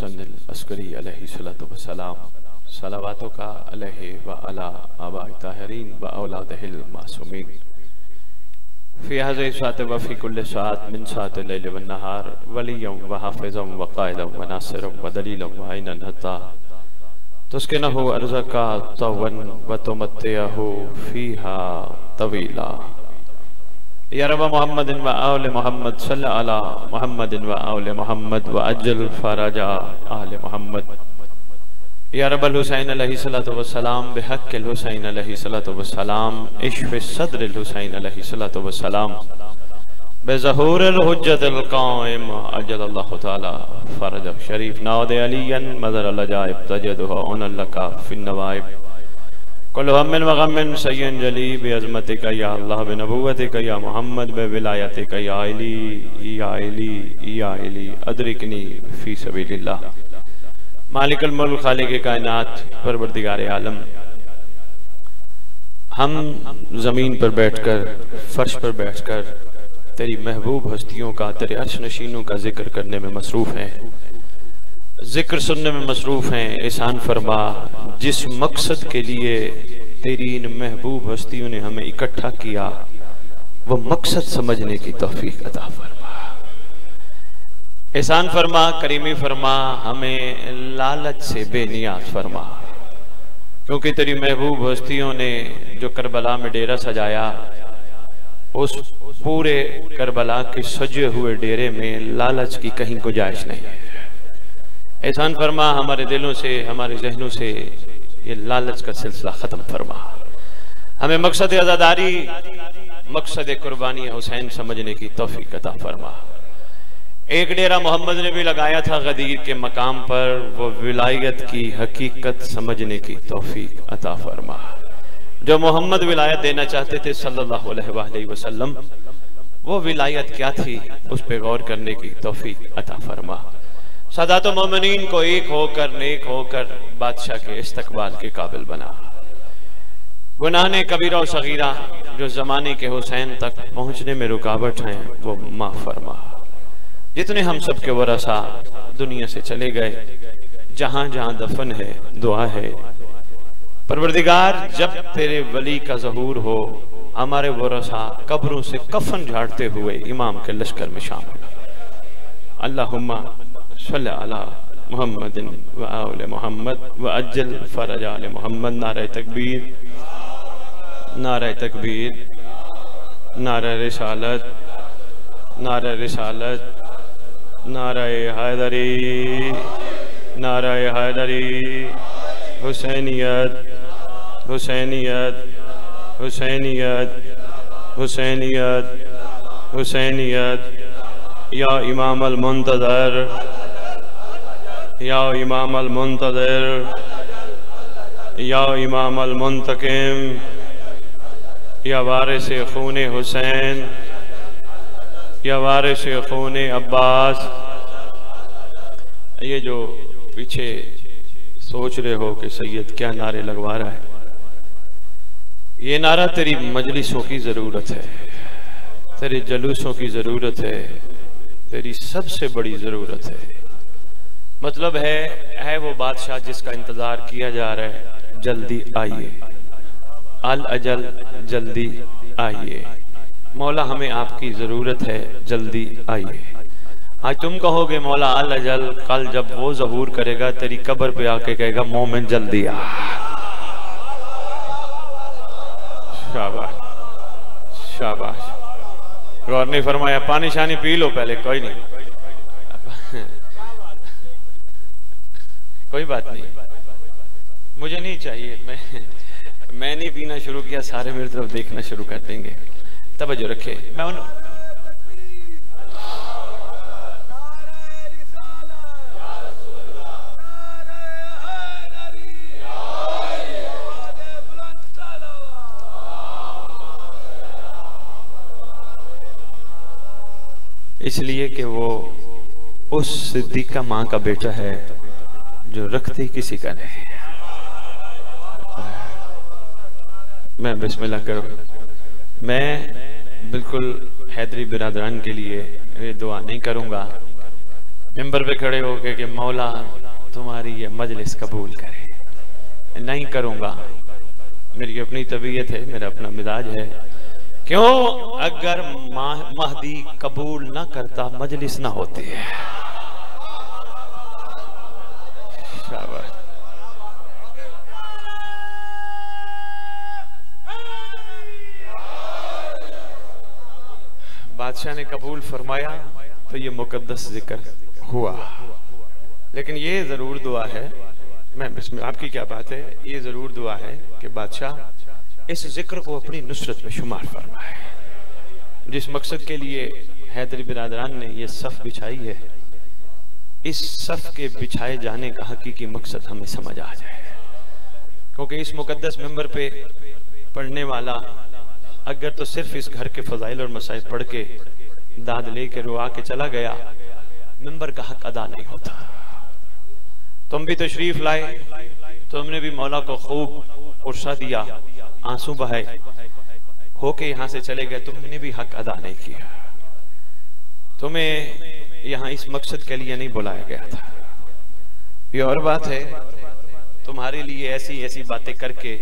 हुसैन अस्करी अलैहिस्सलातु वस्सलाम सलावातों का अलैहि व अला आबाए ताहिरीन व औलादिहिल मासूमीन फी हाज़िहि साअत व फी कुल्लि साअत मिन साअतिल लैल वन नहार वलिय्यन व हाफ़िज़न व क़ाइदन व नासिरन व दलीलन व ऐनन हत्ता तुस्किनहु अर्ज़का तवन व तुमत्तिअहु फ़ीहा तवीला या रब मुहम्मदिन व आले मुहम्मद सल्लि अला मुहम्मदिन व आले मुहम्मद व अज्जल फ़रजा आले मुहम्मद या रब्बल हुसैन अलैहिस्सलातु वस्सलाम बिहक़्क़िल हुसैन अलैहिस्सलातु वस्सलाम इश्फ़ि सद्रिल हुसैन अलैहिस्सलातु वस्सलाम बेज़हूरिल हुज्जतिल क़ाइम अज्जलल्लाहु तआला फ़रजह शरीफ नाद अलियन मज़रल अजाइब तजदुहु उनलका फ़िन नवाइब कुल्लु हम्मिन व ग़म्मिन सय्यन जली बिअज़मतिका या अल्लाह बिनबुव्वतिका या मुहम्मद बिविलायतिका या इली अदरिकनी फ़ी सबीलिल्लाह मालिकुल मुल्क खालिक़े कायनात परवरदिगारे आलम। हम ज़मीन पर बैठकर फर्श पर बैठकर तेरी महबूब हस्तियों का तेरे अर्श नशीनों का जिक्र करने में मसरूफ़ हैं, जिक्र सुनने में मसरूफ़ हैं। एहसान फरमा जिस मकसद के लिए तेरी इन महबूब हस्तियों ने हमें इकट्ठा किया वो मकसद समझने की तौफीक अता फरमा। एहसान फरमा करीमी फरमा हमें लालच से बेनियाज फरमा, क्योंकि तेरी महबूब हस्तियों ने जो करबला में डेरा सजाया उस पूरे करबला के सजे हुए डेरे में लालच की कहीं गुंजाइश नहीं है। एहसान फरमा हमारे दिलों से हमारे जहनों से ये लालच का सिलसिला खत्म फरमा। हमें मकसद आज़ादारी मकसद कुर्बानी हुसैन समझने की तौफीक अता फरमा। एक डेरा मोहम्मद ने भी लगाया था गदीर के मकाम पर, वो विलायत की हकीकत समझने की तौफीक अता फरमा। जो मोहम्मद विलायत देना चाहते थे सल्लल्लाहु अलैहि वसल्लम, वो विलायत क्या थी उस पे गौर करने की तौफीक अता फरमा। सादातो मोमिनीन को एक होकर नेक होकर बादशाह के इस्तकबाल के काबिल बना। गुनाह ने कबीरा और सगीरा जो जमाने के हुसैन तक पहुंचने में रुकावट हैं वो माफ फरमा। जितने हम सब के वरसा दुनिया से चले गए, जहां जहां दफन है दुआ है परवरदिगार जब तेरे वली का ज़हूर हो हमारे वरसा कब्रों से कफन झाड़ते हुए इमाम के लश्कर में शामिल। अल्लाहुम्मा सल्लि अला मुहम्मदिन व आले मुहम्मद व अज्जल फ़रज आले मुहम्मद। नारे तकबीर, नारे तकबीर, नारे रिसालत, नारे रिसालत, नारे हैदरी, नारे हैदरी। हुसैनियत, हुसैनियत, हुसैनियत, हुसैनियत, हुसैनियत। या इमाम अल मुंतज़र, या इमाम अल मुंतज़र, या इमाम अल मुंतकिम, या वारिस खूने हुसैन, या वारिस खूने अब्बास। ये जो पीछे सोच रहे हो कि सैयद क्या नारे लगवा रहा है, ये नारा तेरी मजलिसों की ज़रूरत है, तेरे जलूसों की ज़रूरत है, तेरी सबसे बड़ी ज़रूरत है। मतलब है वो बादशाह जिसका इंतज़ार किया जा रहा है, जल्दी आइए, अल अजल जल्दी आइए। मौला हमें आपकी ज़रूरत है, जल्दी आइए। आज तुम कहोगे मौला अल अजल, कल जब वो ज़हूर करेगा तेरी कब्र पे आके कहेगा मोमिन जल्दी आ। शाबाश शाबाश। गौर नहीं फरमाया, पानी शानी पी लो पहले, कोई नहीं कोई बात नहीं, मुझे नहीं चाहिए। मैं नहीं पीना शुरू किया, सारे मेरी तरफ देखना शुरू कर देंगे। तवज्जो रखे। मैं उन इसलिए कि वो उस सिद्दीक़ा माँ का बेटा है जो रखते ही किसी का नहीं। मैं बिस्मिल्लाह करूँ। मैं बिल्कुल हैदरी बिरादरान के लिए ये दुआ नहीं करूँगा, मिंबर पे खड़े होके कि मौला तुम्हारी ये मजलिस कबूल करे। नहीं करूंगा, मेरी अपनी तबीयत है, मेरा अपना मिजाज है। क्यों? अगर महदी कबूल ना करता मजलिस ना होती है। शाबाश। बादशाह ने कबूल फरमाया तो ये मुकद्दस जिक्र हुआ। लेकिन ये जरूर दुआ है, मैं इसमें आपकी क्या बात है, ये जरूर दुआ है कि बादशाह इस जिक्र को अपनी नुसरत में शुमार फरमाए। जिस मकसद के लिए हैदरी बिरादरान ने ये सफ बिछाई है, इस सफ के बिछाए जाने का हकीकी मकसद हमें समझ आ जाए। क्योंकि इस मुकद्दस मिंबर पे पढ़ने वाला अगर तो सिर्फ इस घर के फजाइल और मसाइल पढ़ के दाद लेके रुआ के चला गया, मिंबर का हक अदा नहीं होता। तुम भी तशरीफ लाए, तुमने भी मौला को खूब उर्सा दिया, आंसू बहाए, होके यहां से चले गए, तुमने भी हक अदा नहीं किया। तुम्हें यहां इस मकसद के लिए नहीं बुलाया गया था। ये और बात है, तुम्हारे लिए ऐसी ऐसी बातें करके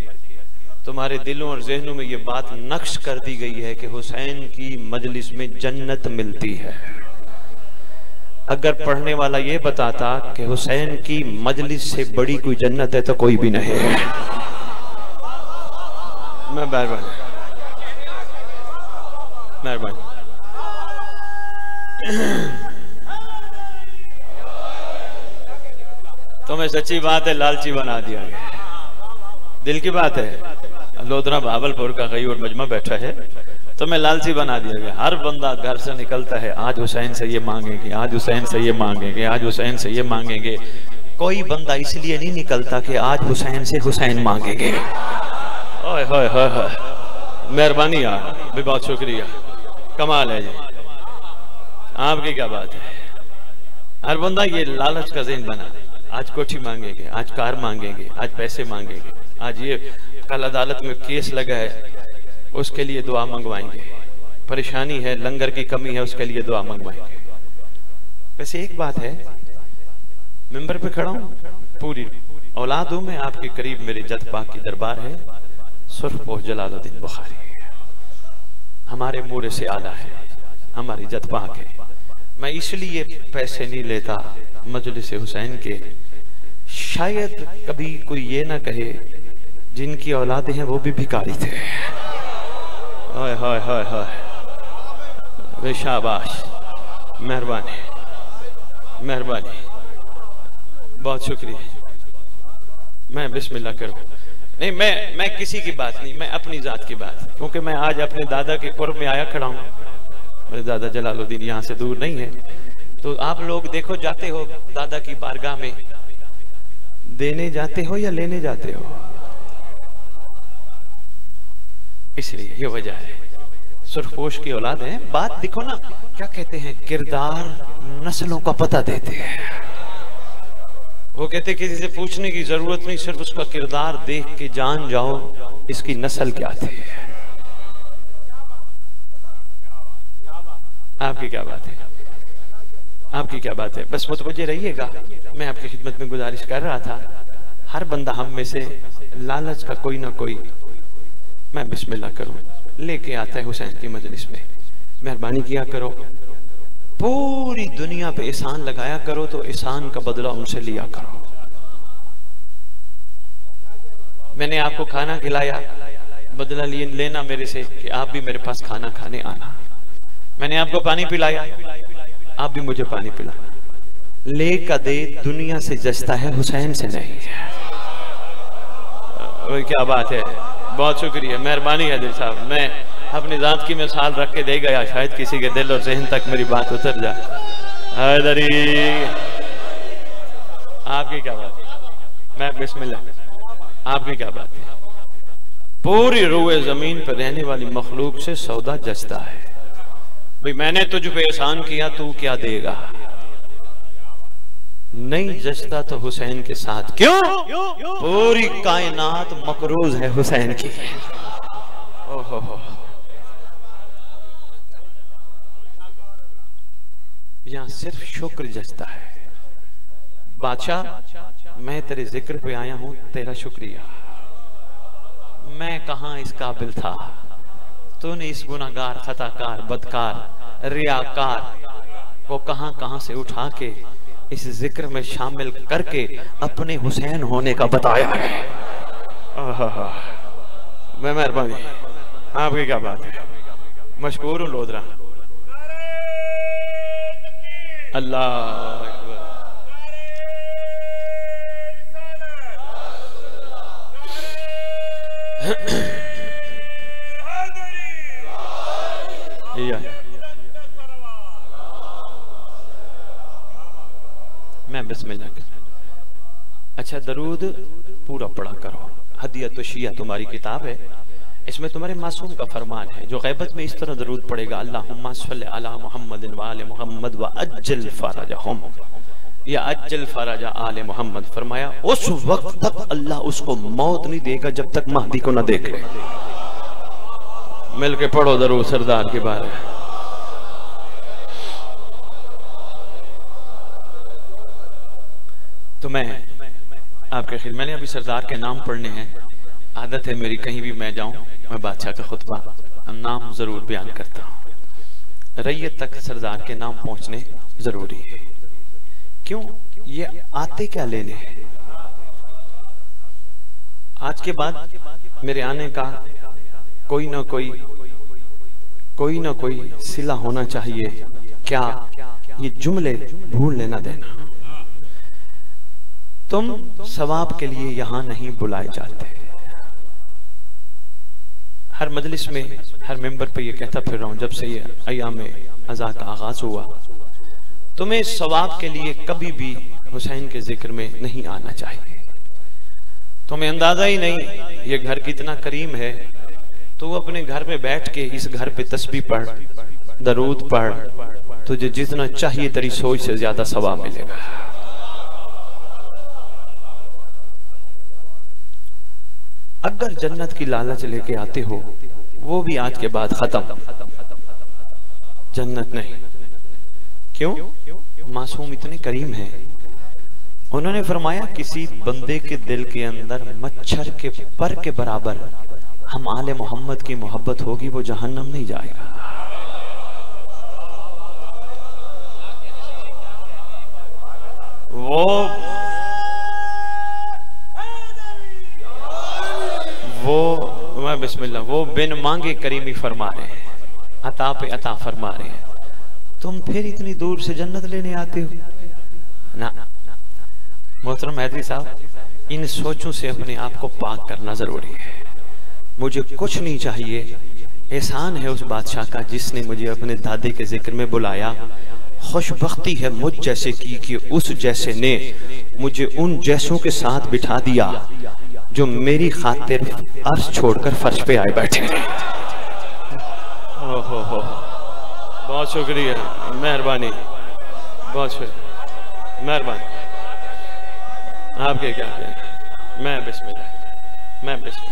तुम्हारे दिलों और जहनों में ये बात नक्श कर दी गई है कि हुसैन की मजलिस में जन्नत मिलती है। अगर पढ़ने वाला ये बताता कि हुसैन की मजलिस से बड़ी कोई जन्नत है तो कोई भी नहीं है। मैं मेहरबानी तुम्हें सच्ची बात है लालची बना दिया गया, दिल की बात है। लोधरा भावलपुर का गयूर मजमा बैठा है, तुम्हें लालची बना दिया गया। हर बंदा घर से निकलता है, आज हुसैन से ये मांगेंगे, आज हुसैन से ये मांगेंगे, आज हुसैन से ये मांगेंगे। कोई बंदा इसलिए नहीं निकलता कि आज हुसैन से हुसैन मांगेंगे। ओए होए होए होए, मेहरबानी यार, भी बहुत शुक्रिया, कमाल है जी, आपकी क्या बात है। हर बंदा ये लालच का ज़हन बना, आज कोठी मांगेंगे, आज कार मांगेंगे, आज पैसे मांगेंगे, आज ये कल अदालत में केस लगा है उसके लिए दुआ मंगवाएंगे, परेशानी है, लंगर की कमी है उसके लिए दुआ मंगवाएंगे। वैसे एक बात है, मिंबर पे खड़ा हूं, पूरी औलाद हूं मैं, आपके करीब मेरे जद पाक की दरबार है, सुरखपोश जलालुद्दीन बुखारी है, हमारे मोरे से आला है, हमारी जद पाक है। मैं इसलिए पैसे नहीं लेता मजलिस हुसैन के, शायद कभी कोई ये ना कहे जिनकी औलादे हैं वो भी भिखारी थे। हाय हाय हाय हाय, शाबाश, मेहरबानी मेहरबानी, बहुत शुक्रिया। मैं बिस्मिल्लाह करूं नहीं, मैं किसी की बात नहीं, मैं अपनी जात की बात, क्योंकि मैं आज अपने दादा के कुर्ब में आया खड़ा हूं। मेरे दादा जलालुद्दीन यहाँ से दूर नहीं है, तो आप लोग देखो जाते हो दादा की बारगाह में, देने जाते हो या लेने जाते हो, इसलिए ये वजह है। सुरखपोश की औलाद है। बात देखो ना, क्या कहते हैं, किरदार नस्लों का पता देते हैं। वो कहते किसी से पूछने की जरूरत नहीं, सिर्फ उसका किरदार देख के जान जाओ इसकी नस्ल क्या थी। आपकी क्या बात है, आपकी क्या बात है, बस मुतवज्जे रहिएगा। मैं आपकी खिदमत में गुजारिश कर रहा था, हर बंदा हम में से लालच का कोई ना कोई, मैं बिस्मिल्लाह करूं, लेके आता है हुसैन की मजलिस में। मेहरबानी किया करो, पूरी दुनिया पे एहसान लगाया करो तो एहसान का बदला उनसे लिया करो। मैंने आपको खाना खिलाया, बदला लेना मेरे से कि आप भी मेरे पास खाना खाने आना। मैंने आपको पानी पिलाया, आप भी मुझे पानी पिलाना। ले का दे दुनिया से जचता है, हुसैन से नहीं है। क्या बात है, बहुत शुक्रिया, मेहरबानी है दिल साहब। मैं अपनी जात की मिसाल रख के दे गया, शायद किसी के दिल और जहन तक मेरी बात उतर जाए। हैदरी, आपकी क्या बात है, मैं बिस्मिल्लाह, आपकी क्या बात है। पूरी रूए जमीन पर रहने वाली मखलूक से सौदा जचता है। भाई मैंने तुझ पे एहसान किया, तू क्या देगा। नहीं जचता तो हुसैन के साथ क्यों, पूरी कायनात मकरूज है हुसैन की। ओहो, यहां सिर्फ शुक्र जचता है। बादशाह मैं तेरे जिक्र पे आया हूं, तेरा शुक्रिया। मैं कहां इस काबिल था, तूने इस गुनाहगार, खताकार, बदकार, रियाकार को कहां कहां से उठा के इस जिक्र में शामिल करके अपने हुसैन होने का बताया है। मैं मेहरबानी, आपकी क्या बात है, मशकूर हूं लोधरा। अल्लाह मैं बिस्मिल्लाह। अच्छा, दरूद पूरा पढ़ा करो। हदियत तो शिया तुम्हारी किताब है, इसमें तुम्हारे मासूम का फरमान है, जो गैबत में इस तरह दरूद पढ़ेगा, अल्लाहुम्मा सल्लि अला मुहम्मदिन व आले मुहम्मद व अज्जल फरजहुम, या अज्जल फरज आले मोहम्मद। फरमाया उस वक्त तक अल्लाह उसको मौत नहीं देगा जब तक महदी को ना देख ले। मिलके पढ़ो दरूद सरदार के बारे में। तो मैं आपके खिदमत, मैंने अभी सरदार के नाम पढ़ने हैं। आदत है मेरी, कहीं भी मैं जाऊं मैं बादशाह का खुतबा नाम जरूर बयान करता हूं। रैयत तक सरदार के नाम पहुंचने जरूरी है। क्यों? ये आते क्या लेने हैं। आज के बाद मेरे आने का कोई ना कोई सिला होना चाहिए। क्या ये जुमले भूल लेना देना। तुम सवाब के लिए यहां नहीं बुलाए जाते। हर मजलिस में, हर मेंबर पे ये कहता फिर रहा हूं जब से ये अय्याम अज़ा का आगाज हुआ, तुम्हें सवाब के लिए कभी भी हुसैन के जिक्र में नहीं आना चाहिए। तुम्हें अंदाजा ही नहीं ये घर कितना करीम है। तो अपने घर में बैठ के इस घर पे तस्बीह पढ़, दरूद पढ़, तुझे जितना चाहिए तेरी सोच से ज्यादा सवाब मिलेगा। अगर जन्नत की लालच लेके आते हो, वो भी आज के बाद खत्म। जन्नत नहीं। क्यों? मासूम इतने करीम हैं। उन्होंने फरमाया किसी बंदे के दिल के अंदर मच्छर के पर के बराबर हम आले मोहम्मद की मोहब्बत होगी, वो जहन्नम नहीं जाएगा। वो मैं बिस्मिल्लाह, वो बिन मांगे करीमी फरमा रहे हैं, अता पे अता फरमा रहे हैं। तुम फिर इतनी दूर से जन्नत लेने आते हो ना। मोहतरम हैदरी साहब, इन सोचों से अपने आप को पाक करना जरूरी है। मुझे कुछ नहीं चाहिए, एहसान है उस बादशाह का जिसने मुझे अपने दादे के जिक्र में बुलाया। खुशबख्ती है मुझ जैसे की कि उस जैसे ने मुझे उन जैसों के साथ बिठा दिया जो मेरी खातिर अर्श छोड़कर फर्श पे आए बैठे। ओहो, बहुत शुक्रिया, मेहरबानी, बहुत शुक्रिया, मेहरबानी। आपके क्या कहें? मैं बिस्मिल्लाह, मैं बिस्मिल्लाह,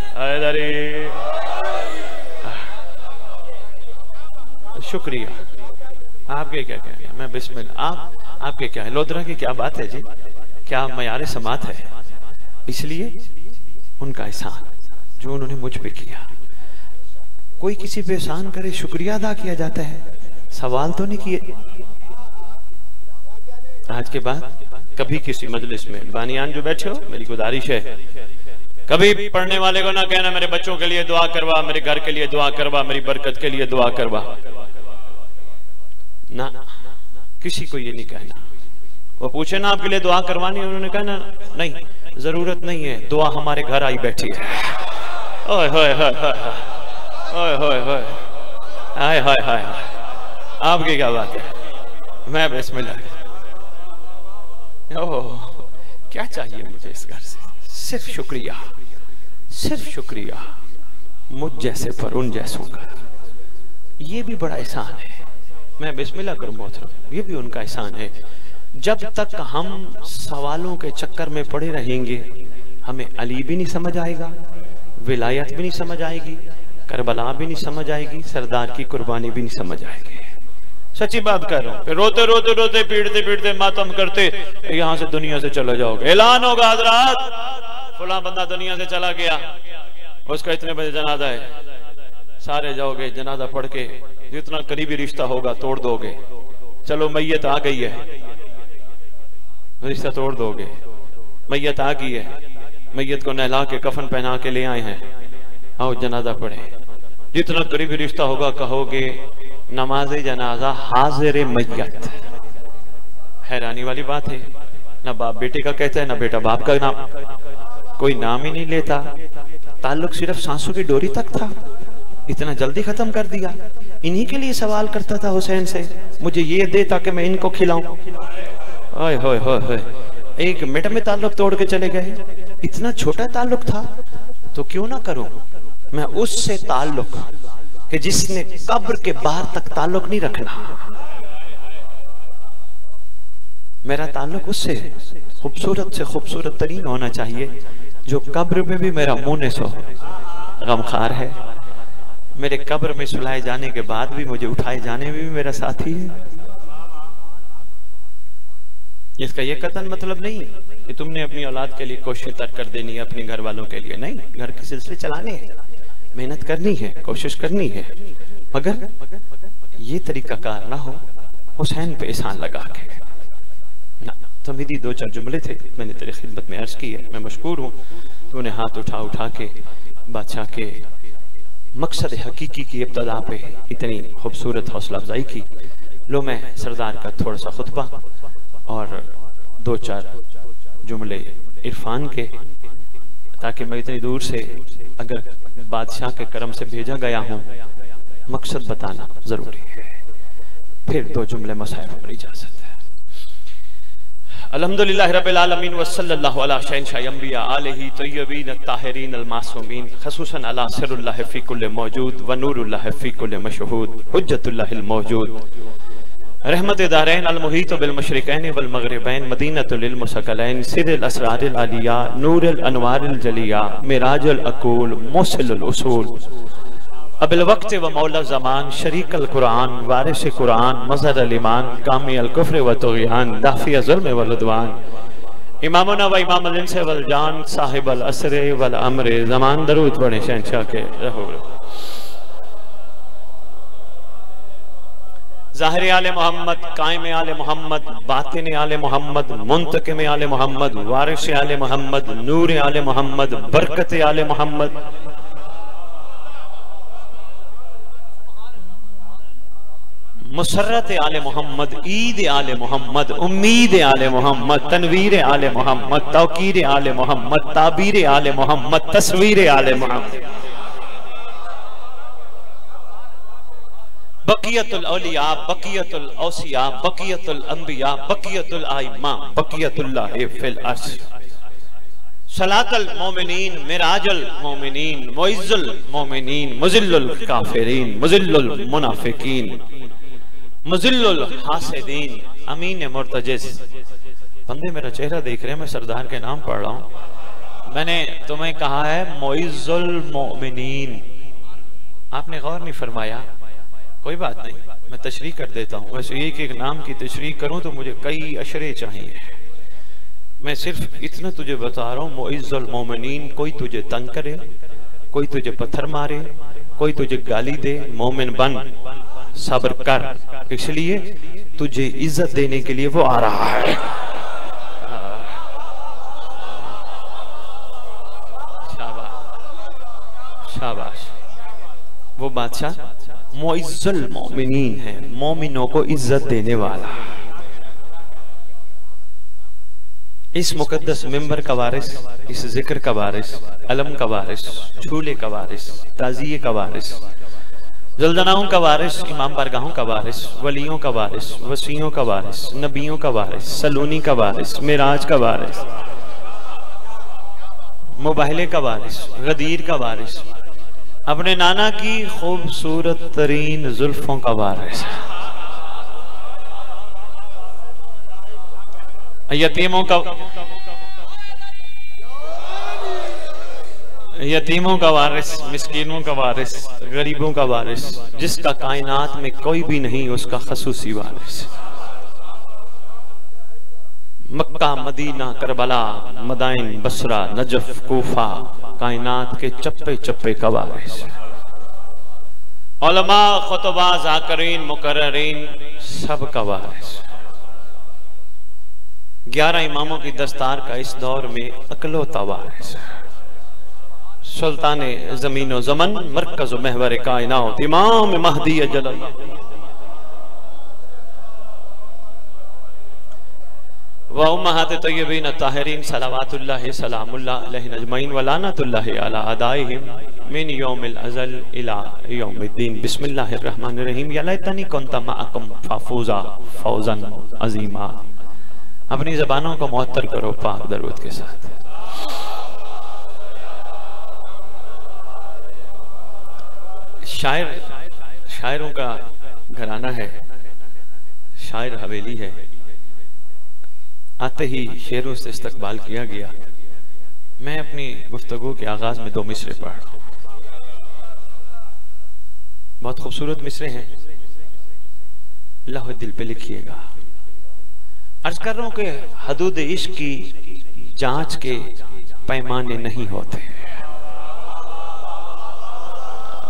शुक्रिया। आपके क्या कहना है? मैं बिस्मिल्लाह। आपके क्या है? लोधरा की क्या बात है जी, क्या मयार समात है। इसलिए उनका एहसान जो उन्होंने मुझ पे किया। कोई किसी पे एहसान करे, शुक्रिया अदा किया जाता है, सवाल तो नहीं किए। आज के बाद कभी किसी मजलिस में बानियान जो बैठे हो, मेरी गुजारिश है कभी पढ़ने वाले को ना कहना मेरे बच्चों के लिए दुआ करवा, मेरे घर के लिए दुआ करवा, मेरी बरकत के लिए दुआ करवा ना। किसी को ये नहीं कहना। वो पूछे ना आपके लिए दुआ करवानी है, उन्होंने कहना नहीं, जरूरत नहीं है, दुआ हमारे घर आई बैठी है। ओए होए होए ओए होए होए, हाय हाय हाय, आपकी क्या बात है? मैं बिस्मिल्लाह। ओह, क्या चाहिए मुझे इस घर से? सिर्फ शुक्रिया, सिर्फ शुक्रिया मुझ जैसे पर उन जैसों का। ये भी बड़ा एहसान है। मैं बिस्मिल्लाह करूं मोहतरम, ये भी उनका एहसान है। जब तक हम सवालों के चक्कर में पड़े रहेंगे, हमें अली भी नहीं समझ आएगा, विलायत भी नहीं समझ आएगी, करबला भी नहीं समझ आएगी, सरदार की कुर्बानी भी नहीं समझ आएगी। सच्ची बात कर रहा हूं। फिर रोते रोते रोते पीटते पीटते मातम करते यहां से दुनिया से चले जाओगे, ऐलान होगा हजरात फला बंदा दुनिया से चला गया, उसका इतने बजे जनाजा है, सारे जाओगे जनाजा पढ़ के, जितना करीबी रिश्ता होगा तोड़ दोगे। चलो मैयत आ गई है, रिश्ता तोड़ दोगे। मैयत आ गई है, मैयत को नहला के कफन पहना के ले आए हैं, आओ जनाजा पढ़े। जितना करीबी रिश्ता होगा कहोगे नमाज जनाजा हाजिर मैयत। हैरानी वाली बात है, ना बाप बेटे का कहता है ना बेटा बाप का नाम, कोई नाम ही नहीं लेता। ताल्लुक सिर्फ सांसों की डोरी तक था, इतना जल्दी खत्म कर दिया। इन्हीं के लिए सवाल करता था हुसैन से, मुझे ये दे ताकि मैं इनको खिलाऊं। ओए होए होए होए, एक मिनट में ताल्लुक तोड़ के चले गए। इतना छोटा ताल्लुक था तो क्यों ना करूं मैं उससे ताल्लुक कि जिसने कब्र के बाहर तक ताल्लुक नहीं रखना। मेरा ताल्लुक उससे खूबसूरत से खूबसूरत तरीन होना चाहिए जो कब्र में भी मेरा मुंह सो गमखार है, मेरे कब्र में सुलाए जाने के बाद भी मुझे उठाए जाने में भी मेरा साथी है। इसका यह कतन मतलब नहीं कि तुमने अपनी औलाद के लिए कोशिश तर्क कर देनी है, अपने घर वालों के लिए नहीं। घर के सिलसिले चलाने हैं, मेहनत करनी है, कोशिश करनी है, मगर ये तरीका कार ना हो हुसैन पे एहसान लगा के ना। तमीदी दो चार जुमले थे, मैंने तेरी खिदमत में अर्ज की है, मैं मशकूर हूँ। तूने हाथ उठा उठा के बादशाह के मकसद हकीकी की इब्तदा पे इतनी खूबसूरत हौसला अफजाई की। लो मैं सरदार का थोड़ा सा खुतबा और दो चार जुमले इरफान के, ताकि मैं इतनी दूर से अगर बादशाह के करम से भेजा गया हूं, मकसद बताना जरूरी है। फिर दो जुमले मसाइल पर इजाजत है। अल्हम्दुलिल्लाह रब्बिल आलमीन व सल्लल्लाहु अला शहंशाह अंबिया आलिही तय्यबीन ताहिरीन अल मासूमीन खसूसन अला सिरुल्लाह फी कुल्ल मौजूद व नूरुल्लाह फी कुल्ल मशहूद हुज्जतुल्लाहिल मौजूद रहमत दारैन अल मुहीत बिल मशरिकैन वल मगरिबैन मदीनतुल लिल मुसक्कलैन सिरिल असरारिल आलिया नूरुल अनवारिल जलिया मिराजुल अकूल मुसिलुल उसूल अबिल वक्त व मौला ज़मान शरीकल कुरान वारिस कुरान मज़हर अल ईमान कामी अल कुफ्र व तुग़यान दाफ़ी ज़ुल्म व उद्वान इमामुना व इमाम अल इंस वल जान साहिब अल असर वल अम्र ज़मान। दरूद पढ़े शहंशाह के रहो। ज़ाहिर आले मोहम्मद, कायम आले मोहम्मद, बातिन आले मोहम्मद, मुंतकिम आले मोहम्मद, वारिस आले मोहम्मद, नूर आले मोहम्मद, बरकत आले मोहम्मद, मुसर्रत आले मोहम्मद, ईद आले मोहम्मद, उम्मीद आले मोहम्मद, तनवीर आले मोहम्मद, तौकीर आले मोहम्मद, ताबीर आले मोहम्मद, तस्वीर आले मोहम्मद, बकियतुल औलिया, बकियतुल औसिया, बकियतुल अंबिया, बकियतुल आइम्मा, बकियतुल्लाह फिल अर्श, सलातुल मोमिनीन, मिराजुल मोमिनीन, मुइज़्ज़ुल मोमिनीन, मुज़िल्लुल काफिरीन, मुज़िल्लुल मुनाफिकीन, मुज़िल्लुल हासिदीन, अमीन मुर्तजिज़। बंदे मेरा चेहरा देख रहे हैं, मैं सरदार के नाम पढ़ रहा हूं। मैंने तुम्हें कहा है मुइज़्ज़ुल मोमिनीन, आपने गौर नहीं फरमाया। कोई बात नहीं, मैं तशरीह कर देता हूँ। वैसे एक एक नाम की तशरीह करूँ तो मुझे कई अशरे चाहिए। मैं सिर्फ इतना तुझे बता रहा हूँ, मुइज़्ज़ुल मोमिनीन। कोई तुझे तंग करे, कोई तुझे पत्थर मारे, कोई तुझे गाली दे, मोमिन बन, सब्र कर, इसलिए तुझे इज्जत देने के लिए वो आ रहा है। शाबाश शाबाश। वो बादशाह मुइज़्ज़ुल मोमिनीन है, मोमिनों को इज्जत देने वाला। इस मुकद्दस मिंबर का वारिस, इस जिक्र का वारिस, अलम का वारिस, झूले का वारिस, ताज़िये का वारिस, ज़ुल्ज़नाओं का वारिस, इमाम बारगाहों का वारिस, वलियों का वारिस, वसीयों का वारिस, नबियों का वारिस, सलूनी का वारिस, मिराज का वारिस, मुबाहिले का वारिस, गदीर का वारिस, अपने नाना की खूबसूरत तरीन जुल्फों का वारिस, यतीमों का वारिस, मिस्कीनों का वारिस, गरीबों का वारिस, जिसका कायनात में कोई भी नहीं उसका खसूसी वारिस। Mecca, Medina, Karbala, Madain, Basra, Najaf, Kufa, कायनात के चप्पे चप्पे का वारिस। उलमा, खुतबा, ज़ाकिरीन, मुकर्ररीन, सब का वारिस। 11 इमामों की दस्तार का इस दौर में अकलौता वारिस। सुल्तान ज़मीन ज़मन, मरकज़ महवर कायनात, इमाम महदी अजलल्लाह। व उम्महात तय्यबीन ताहिरीन सलावतुल्लाहि सलामुल्लाह अलैहिन अजमईन व लानतुल्लाहि अला अदाइहिम मिन यौमिल अज़ल इला यौमिद्दीन। बिस्मिल्लाहिर रहमानिर रहीम। या लैतनी कुन्तु मअकुम फफूज़ा फौज़न अज़ीमा। अपनी ज़बानों को मुअत्तर करो पाक दरूद के साथ। शायरों का घराना है, शायर हवेली है। आते ही शेरों से इस्तकबाल किया गया। मैं अपनी गुफ्तगू के आगाज में 2 मिसरे पढ़ रहा हूं। बहुत खूबसूरत मिसरे हैं, लौह दिल पे लिखिएगा। अर्ज कर रहा हूं कि हदूद इश्क की जांच के पैमाने नहीं होते।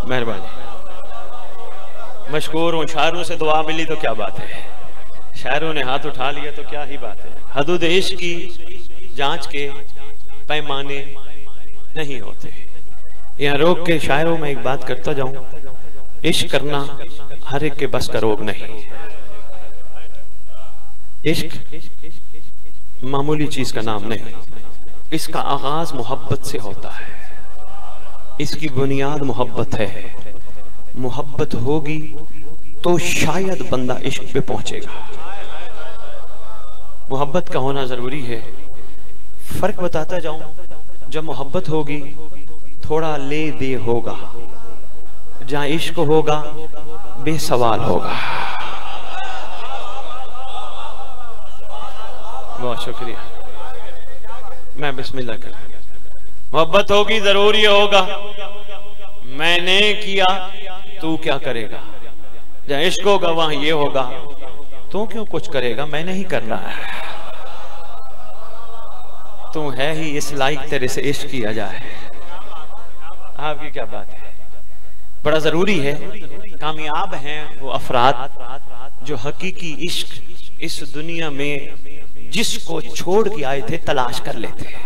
मेहरबानी, मशकूर हूं। शायरों से दुआ मिली तो क्या बात है, शायरों ने हाथ उठा लिया तो क्या ही बात है। हदूद इश्क की जांच के पैमाने नहीं होते। यहां रोक के शायरों में एक बात करता जाऊं, इश्क करना हर एक के बस का रोग नहीं। इश्क मामूली चीज का नाम नहीं। इसका आगाज मोहब्बत से होता है, इसकी बुनियाद मोहब्बत है। मोहब्बत होगी तो शायद बंदा इश्क पे पहुंचेगा। मोहब्बत का होना जरूरी है। फर्क बताता जाऊं, जब मोहब्बत होगी थोड़ा ले दे होगा, जहां इश्क होगा बेसवाल होगा। बहुत शुक्रिया। मैं बिस्मिल्लाह कर। मोहब्बत होगी जरूर ये होगा, मैंने किया तू क्या करेगा। जहां इश्क होगा वहां ये होगा, तू क्यों कुछ करेगा, मैंने ही करना है। तू है ही इस लायक तेरे से इश्क किया जाए। आपकी क्या बात है। बड़ा जरूरी है। कामयाब हैं वो अफराद जो हकीकी इश्क इस दुनिया में जिसको छोड़ के आए थे तलाश कर लेते हैं,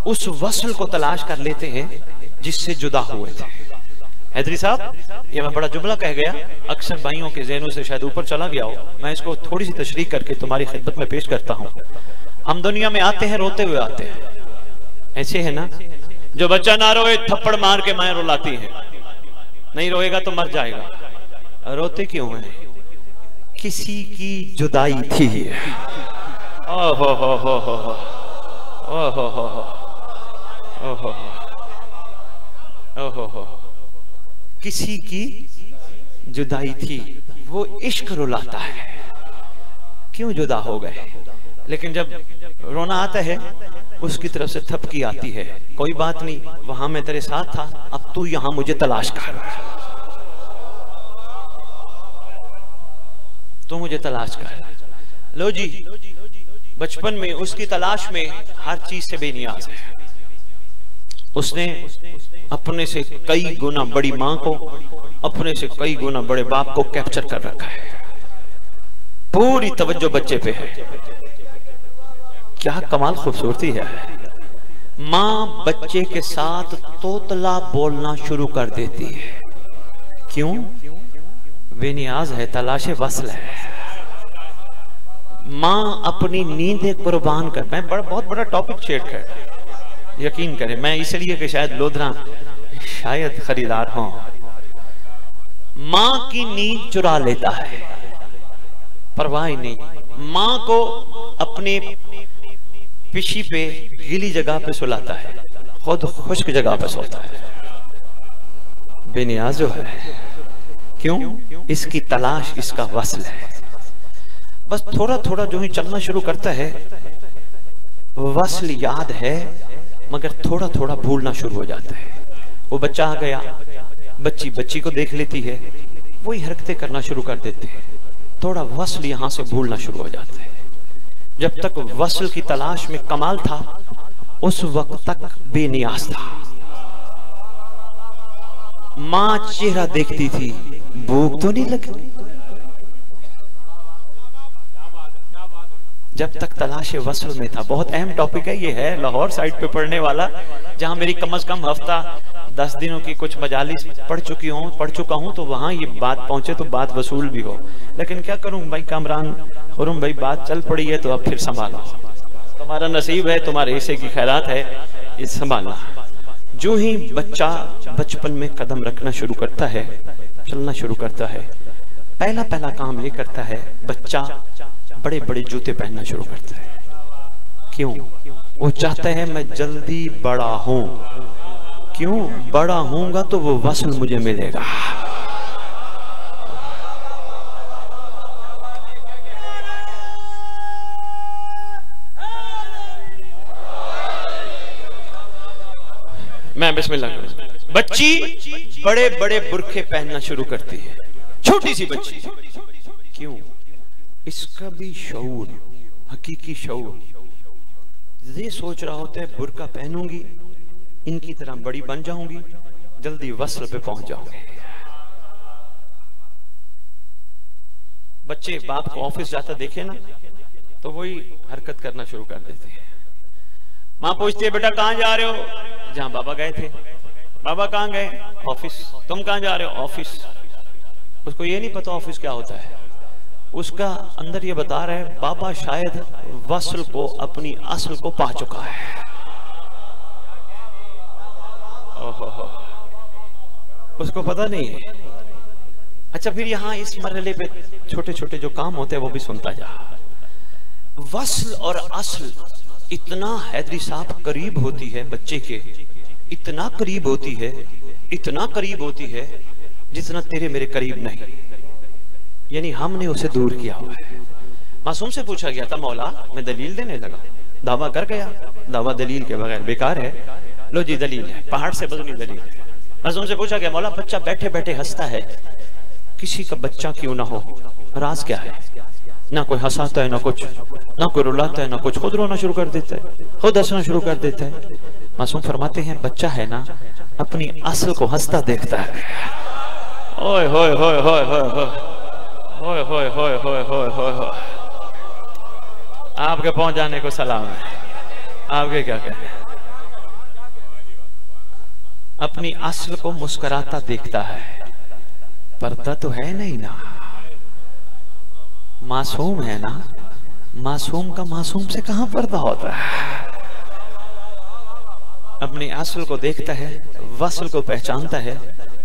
उस वसल को तलाश कर लेते हैं जिससे जुदा हुए थे। हैदरी साहब, ये मैं बड़ा जुमला कह गया, अक्सर भाइयों के ज़हनों से शायद ऊपर चला गया हो। मैं इसको थोड़ी सी तशरीह करके तुम्हारी खिदमत में पेश करता हूँ। हम दुनिया में आते हैं रोते हुए आते हैं। ऐसे है ना, जो बच्चा ना रोए थप्पड़ मार के माए रुलाती है, नहीं रोएगा तो मर जाएगा। रोते क्यों हैं? किसी की जुदाई थी। ओहो हो हो हो हो, ओहो हो हो, ओहो ओहो हो, किसी की जुदाई थी। वो इश्क रुलाता है, क्यों जुदा हो गए। लेकिन जब रोना आता है उसकी तरफ से थपकी आती है, कोई बात नहीं, वहां मैं तेरे साथ था, अब तू यहां मुझे तलाश कर, तू मुझे तलाश कर। लो जी, बचपन में उसकी तलाश में हर चीज से बेनियाज है। उसने अपने से कई गुना बड़ी मां को, अपने से कई गुना बड़े बाप को कैप्चर कर रखा है। पूरी तवज्जो बच्चे पे है। क्या कमाल खूबसूरती है। मां बच्चे के साथ तोतला बोलना शुरू कर देती है। क्यों? बेनियाज है, तलाशे वसल है। मां अपनी नींदें कुर्बान कर, मैं बहुत बड़ा टॉपिक शेयर कर, यकीन करें, मैं इसलिए कि शायद लोधरा शायद खरीदार हों। मां की नींद चुरा लेता है, परवाह नहीं। मां को अपने पिशी पे गीली जगह पे सुलाता है, खुद खुश्क जगह पे सोता है। बेनियाज जो है, क्यों? इसकी तलाश, इसका वसल है। बस थोड़ा थोड़ा जो ही चलना शुरू करता है, वसल याद है, मगर थोड़ा थोड़ा भूलना शुरू हो जाता है। वो बच्चा आ गया, बच्ची बच्ची को देख लेती है, वही हरकतें करना शुरू कर देते हैं, थोड़ा वसल यहां से भूलना शुरू हो जाता है। जब तक वसल की तलाश में कमाल था, उस वक्त तक बेनियाज था। मां चेहरा देखती थी, भूख तो नहीं लगी। जब तक तलाश वसल में था। बहुत अहम टॉपिक है ये, है लाहौर साइड पे पढ़ने वाला, जहां मेरी कम से कम हफ्ता 10 दिनों की कुछ मजालिस पढ़ चुका हूं, तो वहां ये बात पहुंचे तो बात वसूल भी हो। लेकिन क्या करूं भाई कामरान खुर्रम भाई, बात चल पड़ी है तो अब फिर संभालो, तुम्हारा नसीब है, तुम्हारे हिस्से की खैरात है, ये संभालना। जो ही बच्चा बचपन में कदम रखना शुरू करता है, चलना शुरू करता है, पहला पहला काम ये करता है, बच्चा बड़े बड़े जूते पहनना शुरू करता है। क्यों? वो चाहता है मैं जल्दी बड़ा हूं। क्यों? बड़ा होऊंगा तो वो वसल मुझे मिलेगा। मैं बिस्मिल्लाह करूं। बच्ची बड़े बड़े बुरखे पहनना शुरू करती है, छोटी सी बच्ची। क्यों? इसका भी शऊर, हकीकी शऊर ये सोच रहा होता है बुर्का पहनूंगी, इनकी तरह बड़ी बन जाऊंगी, जल्दी वस्ल पे पहुंच जाऊंगी। बच्चे बाप को ऑफिस जाता देखे ना, तो वही हरकत करना शुरू कर देते हैं। मां पूछती है बेटा कहां जा रहे हो? जहां बाबा गए थे। बाबा कहां गए? ऑफिस। तुम कहां जा रहे हो? ऑफिस। उसको ये नहीं पता ऑफिस क्या होता है। उसका अंदर ये बता रहा है बाबा शायद वसल को, अपनी असल को पा चुका है। ओहो, उसको पता नहीं है। अच्छा, फिर यहां इस मरहले पे छोटे छोटे जो काम होते हैं वो भी सुनता जा। वसल और असल इतना हैदरी साहब करीब होती है बच्चे के, इतना करीब होती है, इतना करीब होती है जितना तेरे मेरे करीब नहीं, यानी हमने उसे दूर किया हुआ है। मासूम से पूछा गया था मौला, मैं दलील देने लगा, दावा कर गया, दावा दलील के बगैर बेकार है। लो जी दलील है, पहाड़ से बदनी दलील है। मासूम से पूछा गया मौला बच्चा बैठे बैठे हंसता है, किसी का बच्चा क्यों ना हो, राज क्या है? ना कोई हंसाता है, ना कुछ, ना कोई रुलाता है, ना कुछ, खुद रोना शुरू कर देता है, खुद हंसना शुरू कर देता है। मासूम फरमाते हैं बच्चा है ना, अपनी असल को हंसता देखता है। ओए होए होए होए होए होए होए होए होए होए होए होए। आपके पहुंच जाने को सलाम है। आपके क्या कहते हैं? अपनी असल को मुस्कुराता देखता है, पर्दा तो है नहीं ना, मासूम है ना, मासूम का मासूम से कहां पर्दा होता है? अपनी असल को देखता है, वसल को पहचानता है,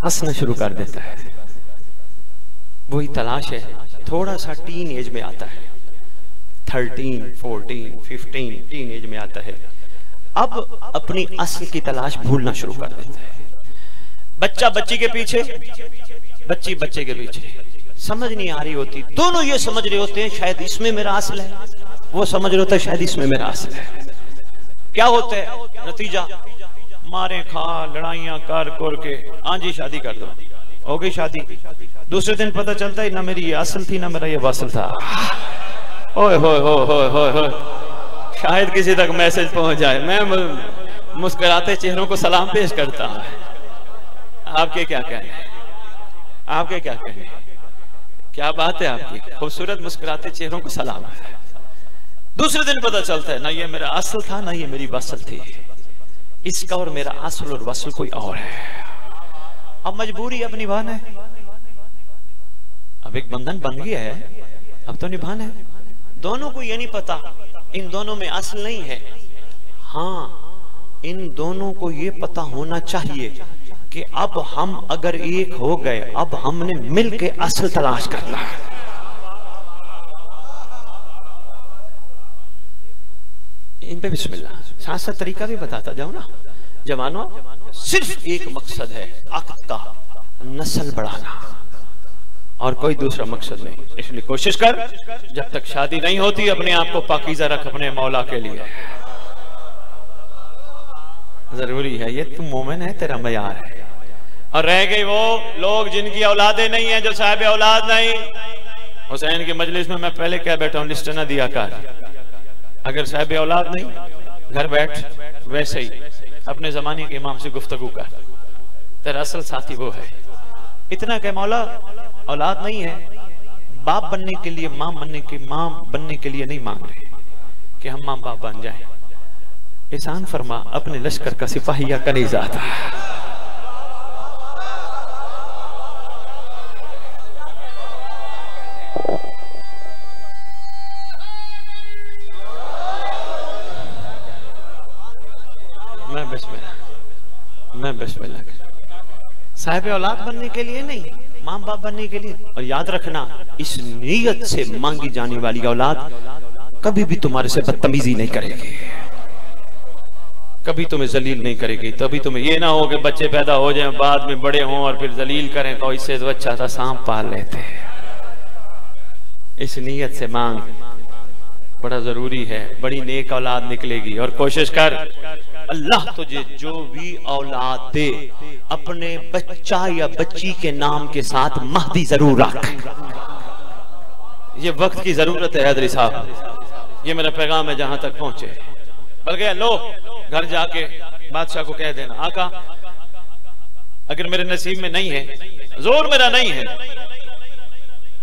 हंसना शुरू कर देता है। वही तलाश है, थोड़ा सा टीन एज में आता है, 13, 14, 15 टीन एज में आता है, अब अपनी असल की तलाश भूलना शुरू कर देता है। बच्चा बच्ची के पीछे, बच्ची बच्चे के पीछे, समझ नहीं आ रही होती, दोनों ये समझ रहे होते हैं शायद इसमें मेरा असल है, वो समझ रहे होता है शायद इसमें मेरा असल है। क्या होता है नतीजा? मारे खा, लड़ाइयां कर के, आज ही शादी कर दो, हो गई शादी। दूसरे दिन पता चलता है ना मेरी ये असल थी, ना मेरा ये वसल था। ओए होए होए होए होए होए, शायद किसी तक मैसेज पहुंच जाए। मैं मुस्कुराते चेहरों को सलाम पेश करता हूं। आपके क्या कहने? आपके क्या कहने? क्या बात है आपकी, खूबसूरत मुस्कुराते चेहरों को सलाम है। दूसरे दिन पता चलता है ना ये मेरा असल था, ना ये मेरी वसल थी, इसका और मेरा असल और वसल कोई और है। अब मजबूरी अब निभाना है, अब एक बंधन बन गया है, अब तो निभाना है। दोनों को ये नहीं पता इन दोनों में असल नहीं है। हाँ, इन दोनों को ये पता होना चाहिए कि अब हम अगर एक हो गए, अब हमने मिल के असल तलाश करना है। इन पे बिस्मिल्लाह, साथ साथ तरीका भी बताता जाओ ना। जवानों, सिर्फ एक मकसद है अक़द का, नस्ल बढ़ाना, और कोई दूसरा मकसद नहीं। इसलिए कोशिश कर, जब तक शादी नहीं होती अपने आप को पाकीज़ा रख अपने मौला के लिए। जरूरी है, ये तू मोमिन है, तेरा मयार है। और रह गई वो लोग जिनकी औलादे नहीं है, जो साहिब औलाद नहीं। हुसैन की मजलिस में मैं पहले क्या बैठा हूं, लिस्ट ना दिया कर। अगर साहिब औलाद नहीं, घर बैठ वैसे ही अपने जमाने के इमाम से गुफ्तगू कर, तेरा असल साथी वो है। इतना कह मौला औलाद नहीं है, बाप बनने के लिए, मां बनने के लिए नहीं मांग रहे कि हम मां बाप बन जाएं। एहसान फरमा, अपने लश्कर का सिपाही या कनीज़ा था। मैं बिस्मिल्लाह साहिब औलाद बनने के लिए नहीं, मां बाप बनने के लिए। और याद रखना, इस नीयत से मांगी जाने वाली औलाद कभी भी तुम्हारे से बदतमीजी नहीं करेगी, कभी तुम्हें जलील नहीं करेगी। तभी तुम्हें ये ना हो कि बच्चे पैदा हो जाएं, बाद में बड़े हों और फिर जलील करें, तो इससे तो अच्छा था सांप पाल लेते। इस नीयत से मांग, बड़ा जरूरी है, बड़ी नेक औलाद निकलेगी। और कोशिश कर, अल्लाह तुझे जो भी औलाद दे, अपने बच्चा या बच्ची के नाम के साथ महदी जरूर रख। ये वक्त की जरूरत है हैदरी साहब, ये मेरा पैगाम है जहां तक पहुंचे। बल्कि लो घर जाके बादशाह को कह देना, आका अगर मेरे नसीब में नहीं है, जोर मेरा नहीं है,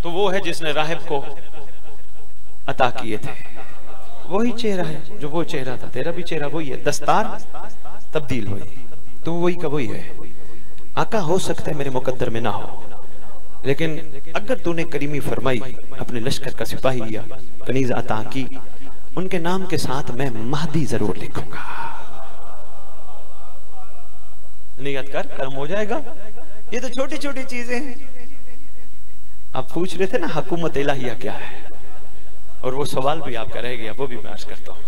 तो वो है जिसने राहिब को अता किए थे, वही चेहरा है जो वो चेहरा था। तेरा भी चेहरा वही है, दस्तार तब्दील हुई, तो वही का वही है। आका हो सकता है मेरे मुकद्दर में ना हो, लेकिन अगर तूने करीमी फरमाई, अपने लश्कर का सिपाही या कनीज अता की, उनके नाम के साथ मैं महदी जरूर लिखूंगा। नियत कर, कर्म हो जाएगा। ये तो छोटी छोटी चीजें हैं। आप पूछ रहे थे ना हुकूमत इलाहिया क्या है, और वो सवाल भी आपका रह गया, वो भी मैं अर्ज करता हूँ,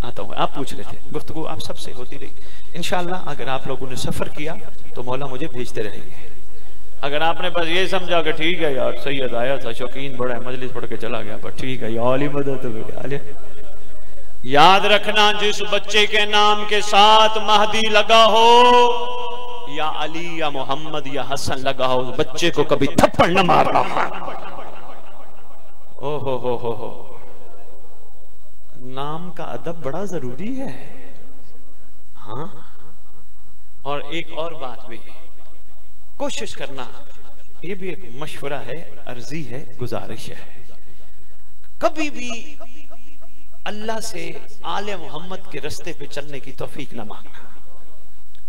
आता हूँ। आप पूछ रहे थे, गुफ्तगू आप सबसे होती रही। इंशाअल्लाह अगर आप लोगों ने सफर किया तो मौला मुझे भेजते रहेंगे। अगर आपने बस ये समझा कि ठीक है यार, सैयद आया था, शौकीन बड़ा है, मजलिस पढ़ के चला गया, पर ठीक है यार, मदद। याद रखना, जिस बच्चे के नाम के साथ महदी लगा हो, या अली या मोहम्मद या हसन लगा हो, बच्चे को कभी थप्पड़ न मारना। ओहो हो, नाम का अदब बड़ा जरूरी है। हाँ, और एक और बात भी, कोशिश करना, ये भी एक मशवरा है, अर्जी है, गुजारिश है, कभी भी अल्लाह से आले मोहम्मद के रास्ते पे चलने की तौफीक ना मांगना।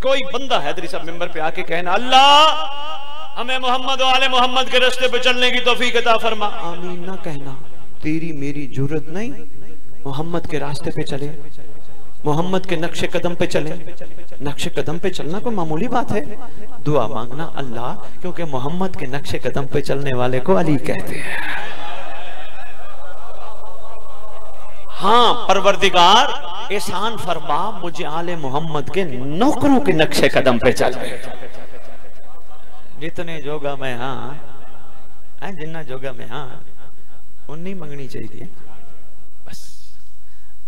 कोई बंदा हैदरी साहब मिंबर पे आके कहना, अल्लाह हमें मोहम्मद और आले मोहम्मद के रास्ते पे चलने की तौफीक अता फरमा, आमीन ना कहना। तेरी मेरी जरूरत नहीं, मोहम्मद के रास्ते पे चले, मोहम्मद के नक्शे कदम पे चले। नक्शे कदम पे चलना कोई मामूली बात है। दुआ मांगना, अल्लाह क्योंकि मोहम्मद के नक्शे कदम पे चलने वाले को अली कहते हैं। हाँ, परवरदिगार एहसान फरमा, मुझे आले मोहम्मद के नौकरों के नक्शे कदम पे चल रहे। जितने जोगा में हाँ, जिन्ना जोगा में हाँ, उन्नी मंगनी चाहिए बस।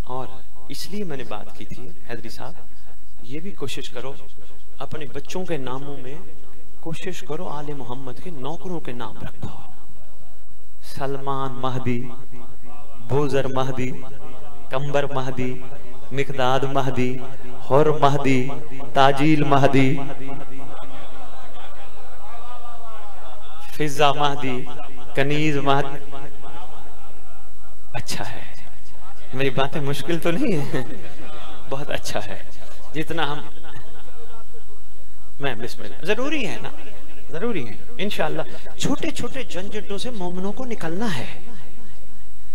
और इसलिए मैंने बात की थी हैदरी साहब, ये भी कोशिश करो अपने बच्चों के नामों में, कोशिश करो आले मोहम्मद के नौकरों के नाम रखो। सलमान महदी, बोजर महदी, कंबर महदी, मिकदाद महदी, हुर महदी, ताजील महदी, फिजा महदी, कनीज महदी। अच्छा है, मेरी बातें मुश्किल तो नहीं है, बहुत अच्छा है। जितना हम मैं बिस्मिल्लाह, जरूरी है ना, जरूरी है इंशाअल्लाह। छोटे छोटे झंझटों से मोमिनों को निकलना है।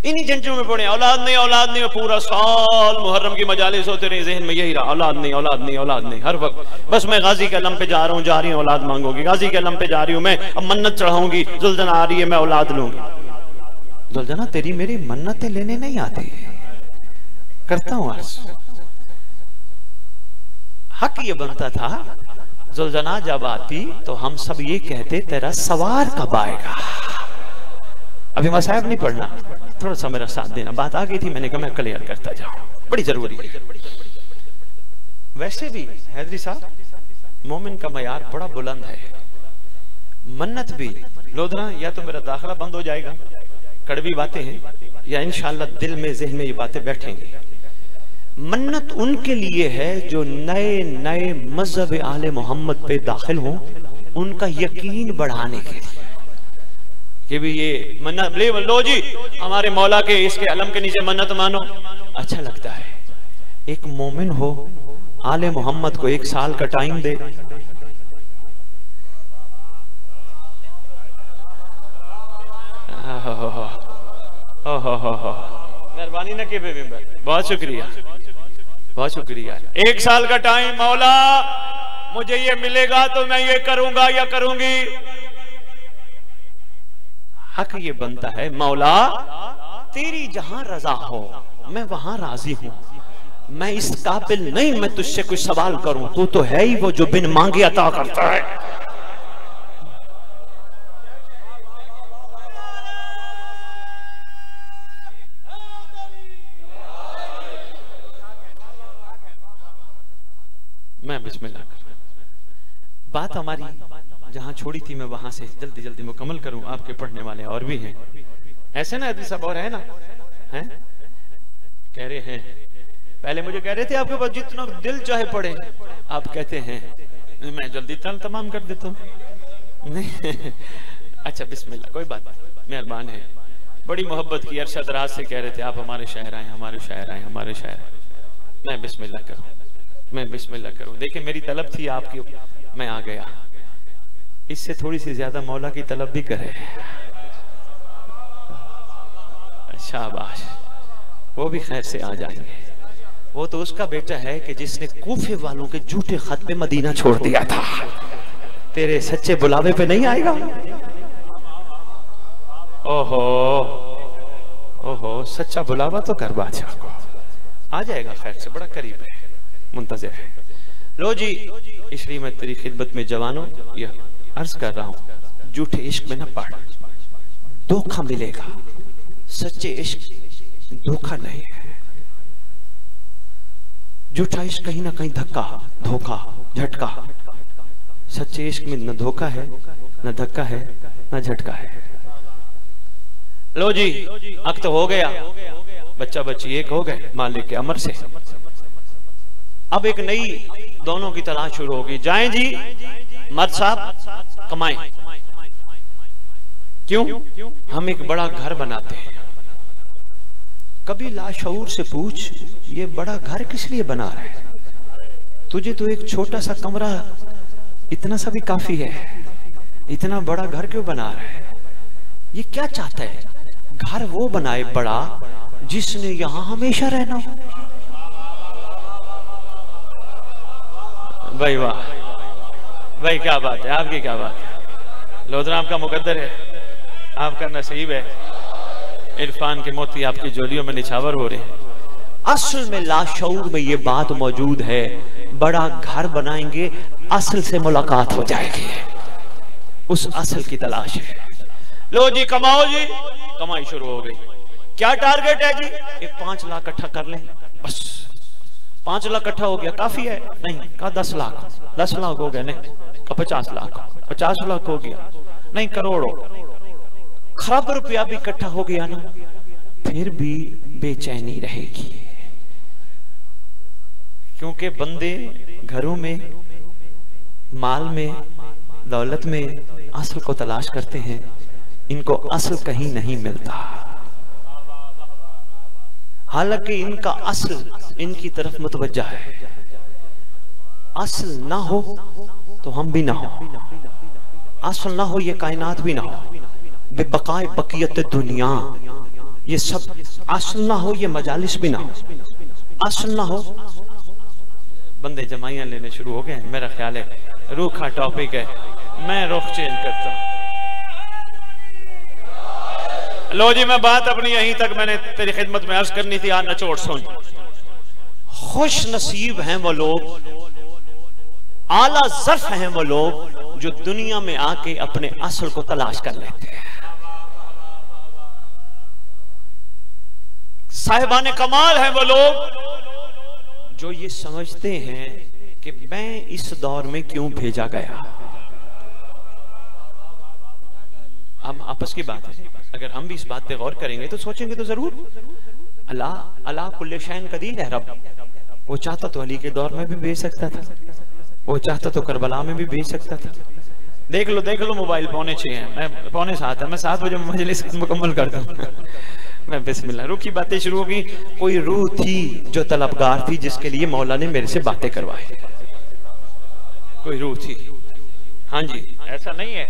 इन्हीं झंझटों में पड़े, औलाद नहीं, पूरा साल मुहर्रम की मजालिस होते रहे, ज़हन में यही रहा, औलाद नहीं, हर वक्त बस मैं गाजी के अलम पे जा रही हूँ, औलाद मांगूंगी, गाजी के अलम पे जा रही हूँ मैं, अब मन्नत चढ़ाऊंगी, जुल्जना आ रही है, मैं औलाद लूंगी। जुल्जना तेरी मेरी मन्नतें लेने नहीं आती, करता हूं अर्ज। हक ये बनता था, जुल्जना जब आती तो हम सब ये कहते, तेरा सवार कब आएगा। अभी मसाइब नहीं पढ़ना, थोड़ा सा मेरा साथ देना। बात आ गई थी, मैंने कहा मैं क्लियर करता जाऊं, बड़ी जरूरी है। वैसे भी हैदरी साहब, मोमिन का मयार बड़ा बुलंद है। मन्नत भी लोधना, या तो मेरा दाखिला बंद हो जाएगा, कड़वी बातें हैं, या इंशाअल्लाह दिल में ज़हन में ये बातें बैठेंगी। मन्नत उनके लिए है जो नए नए मजहब आले मोहम्मद पे दाखिल हों, उनका यकीन बढ़ाने के लिए कि भी ये मन्नत लो जी, हमारे मौला के इसके अलम के नीचे मन्नत मानो, अच्छा लगता है। एक मोमिन हो, आले मोहम्मद को 1 साल का टाइम दे, मेहरबानी न के बहुत शुक्रिया, बहुत शुक्रिया। 1 साल का टाइम, मौला मुझे ये मिलेगा तो मैं ये करूंगा या करूंगी। हक ये बनता है, मौला तेरी जहां रजा हो मैं वहां राजी हूं। मैं इस काबिल नहीं मैं तुझसे कोई सवाल करूं, तू तो है ही वो जो बिन मांगे अता करता है। मैं बिस्मिल्लाह कर, बात हमारी जहां छोड़ी थी मैं वहां से जल्दी जल्दी मुकम्मल करूं। आपके पढ़ने वाले और भी हैं ऐसे ना, हैदरी साहब और है ना, हैं कह रहे हैं, पहले मुझे कह रहे थे आपके पास जितना दिल चाहे पढ़े, आप कहते हैं मैं जल्दी तमाम कर देता हूं। नहीं अच्छा बिस्मिल्लाह, कोई बात नहीं, मेहरबान है। बड़ी मोहब्बत की, अरशद राज से कह रहे थे आप हमारे शहर आए, हमारे शहर आए, हमारे शहर आए। मैं बिस्मिल्लाह करूं, मैं बिस्मिल्लाह करूं। देखिए मेरी तलब थी आपकी, मैं आ गया। इससे थोड़ी सी ज्यादा मौला की तलब भी करे, शाबाश, वो भी खैर से आ जाएंगे। वो तो उसका बेटा है कि जिसने कूफे वालों के झूठे खत पे मदीना छोड़ दिया था, तेरे सच्चे बुलावे पे नहीं आएगा। ओहो ओहो, सच्चा बुलावा तो कर बादशाह को आ जाएगा, खैर से बड़ा करीब है, मुंतज़िर है। लो जी, इसलिए मैं तेरी खिदमत में जवानों यह अर्ज कर रहा हूं, झूठे इश्क में न पड़, धोखा मिलेगा। सच्चे इश्क धोखा नहीं है, झूठा इश्क कहीं ना कहीं धक्का, धोखा, झटका। सच्चे इश्क में न धोखा है, न धक्का है, न झटका है। लो जी, अक्त हो गया, बच्चा बच्ची एक हो गए मालिक के अमर से। अब एक नई दोनों की तलाश शुरू होगी। जाएं जी मर्द साहब कमाएं। क्यों? हम एक बड़ा घर बनाते हैं। कभी लाशऊर से पूछ, ये बड़ा घर किस लिए बना रहा है? तुझे तो एक छोटा सा कमरा इतना सा भी काफी है, इतना बड़ा घर क्यों बना रहा है? ये क्या चाहता है? घर वो बनाए बड़ा जिसने यहां हमेशा रहना हो। भाई वाह भाई, क्या बात है, आपकी क्या बात है। लोधना आपका मुकद्दर है, आपका नसीब है। इरफान के मोती आपकी जोलियों में निछावर हो रहे हैं। असल में लाशऊर में ये बात मौजूद है, बड़ा घर बनाएंगे, असल से मुलाकात हो जाएगी, उस असल की तलाश है। लो जी कमाओ जी, कमाई शुरू हो गई। क्या टारगेट है जी? एक 5 लाख इकट्ठा कर लें, बस 5 लाख इकट्ठा हो गया, काफी है? नहीं, कहा 10 लाख, 10 लाख हो गया, नहीं कहा 50 लाख, 50 लाख हो गया, नहीं करोड़ों, खरब रुपया भी इकट्ठा हो गया ना, फिर भी बेचैनी रहेगी। क्योंकि बंदे घरों में, माल में, दौलत में असल को तलाश करते हैं, इनको असल कहीं नहीं मिलता। हालांकि इनका असल इनकी तरफ मुतवज्जा है। असल ना हो तो हम भी ना हो, असल ना हो ये कायनात भी ना हो, बेबकाए बकियत दुनिया, ये सब असल ना हो, ये मजालिस भी ना हो, असल ना हो। बंदे जमाइयां लेने शुरू हो गए। मेरा ख्याल है रूखा टॉपिक है, मैं रुख चेंज करता हूं। लो जी, मैं बात अपनी यहीं तक मैंने तेरी खिदमत में अर्ज करनी थी, आज नचोड़ सुन। खुश नसीब हैं वो लोग, आला ज़र्फ हैं वो लोग जो दुनिया में आके अपने असल को तलाश कर लेते हैं। साहिबाने कमाल हैं वो लोग जो ये समझते हैं कि मैं इस दौर में क्यों भेजा गया। हम आपस की बात है, अगर हम भी इस बात पे गौर करेंगे तो सोचेंगे तो जरूर, अल्लाह अल्लाह कुल्ले शैन कदीर है रब। वो चाहता तो अली के दौर में भी भेज सकता था, वो चाहता तो करबला में भी भेज सकता था। देख लो मोबाइल 6:45 है, मैं 6:45 है, मैं 7 बजे मजलिस मुकम्मल करता हूँ। मैं बिस्मिल्लाह, रूह की बातें शुरू हो गई। कोई रूह थी जो तलबगार थी, जिसके लिए मौला ने मेरे से बातें करवाई। कोई रूह थी, हाँ जी, ऐसा नहीं है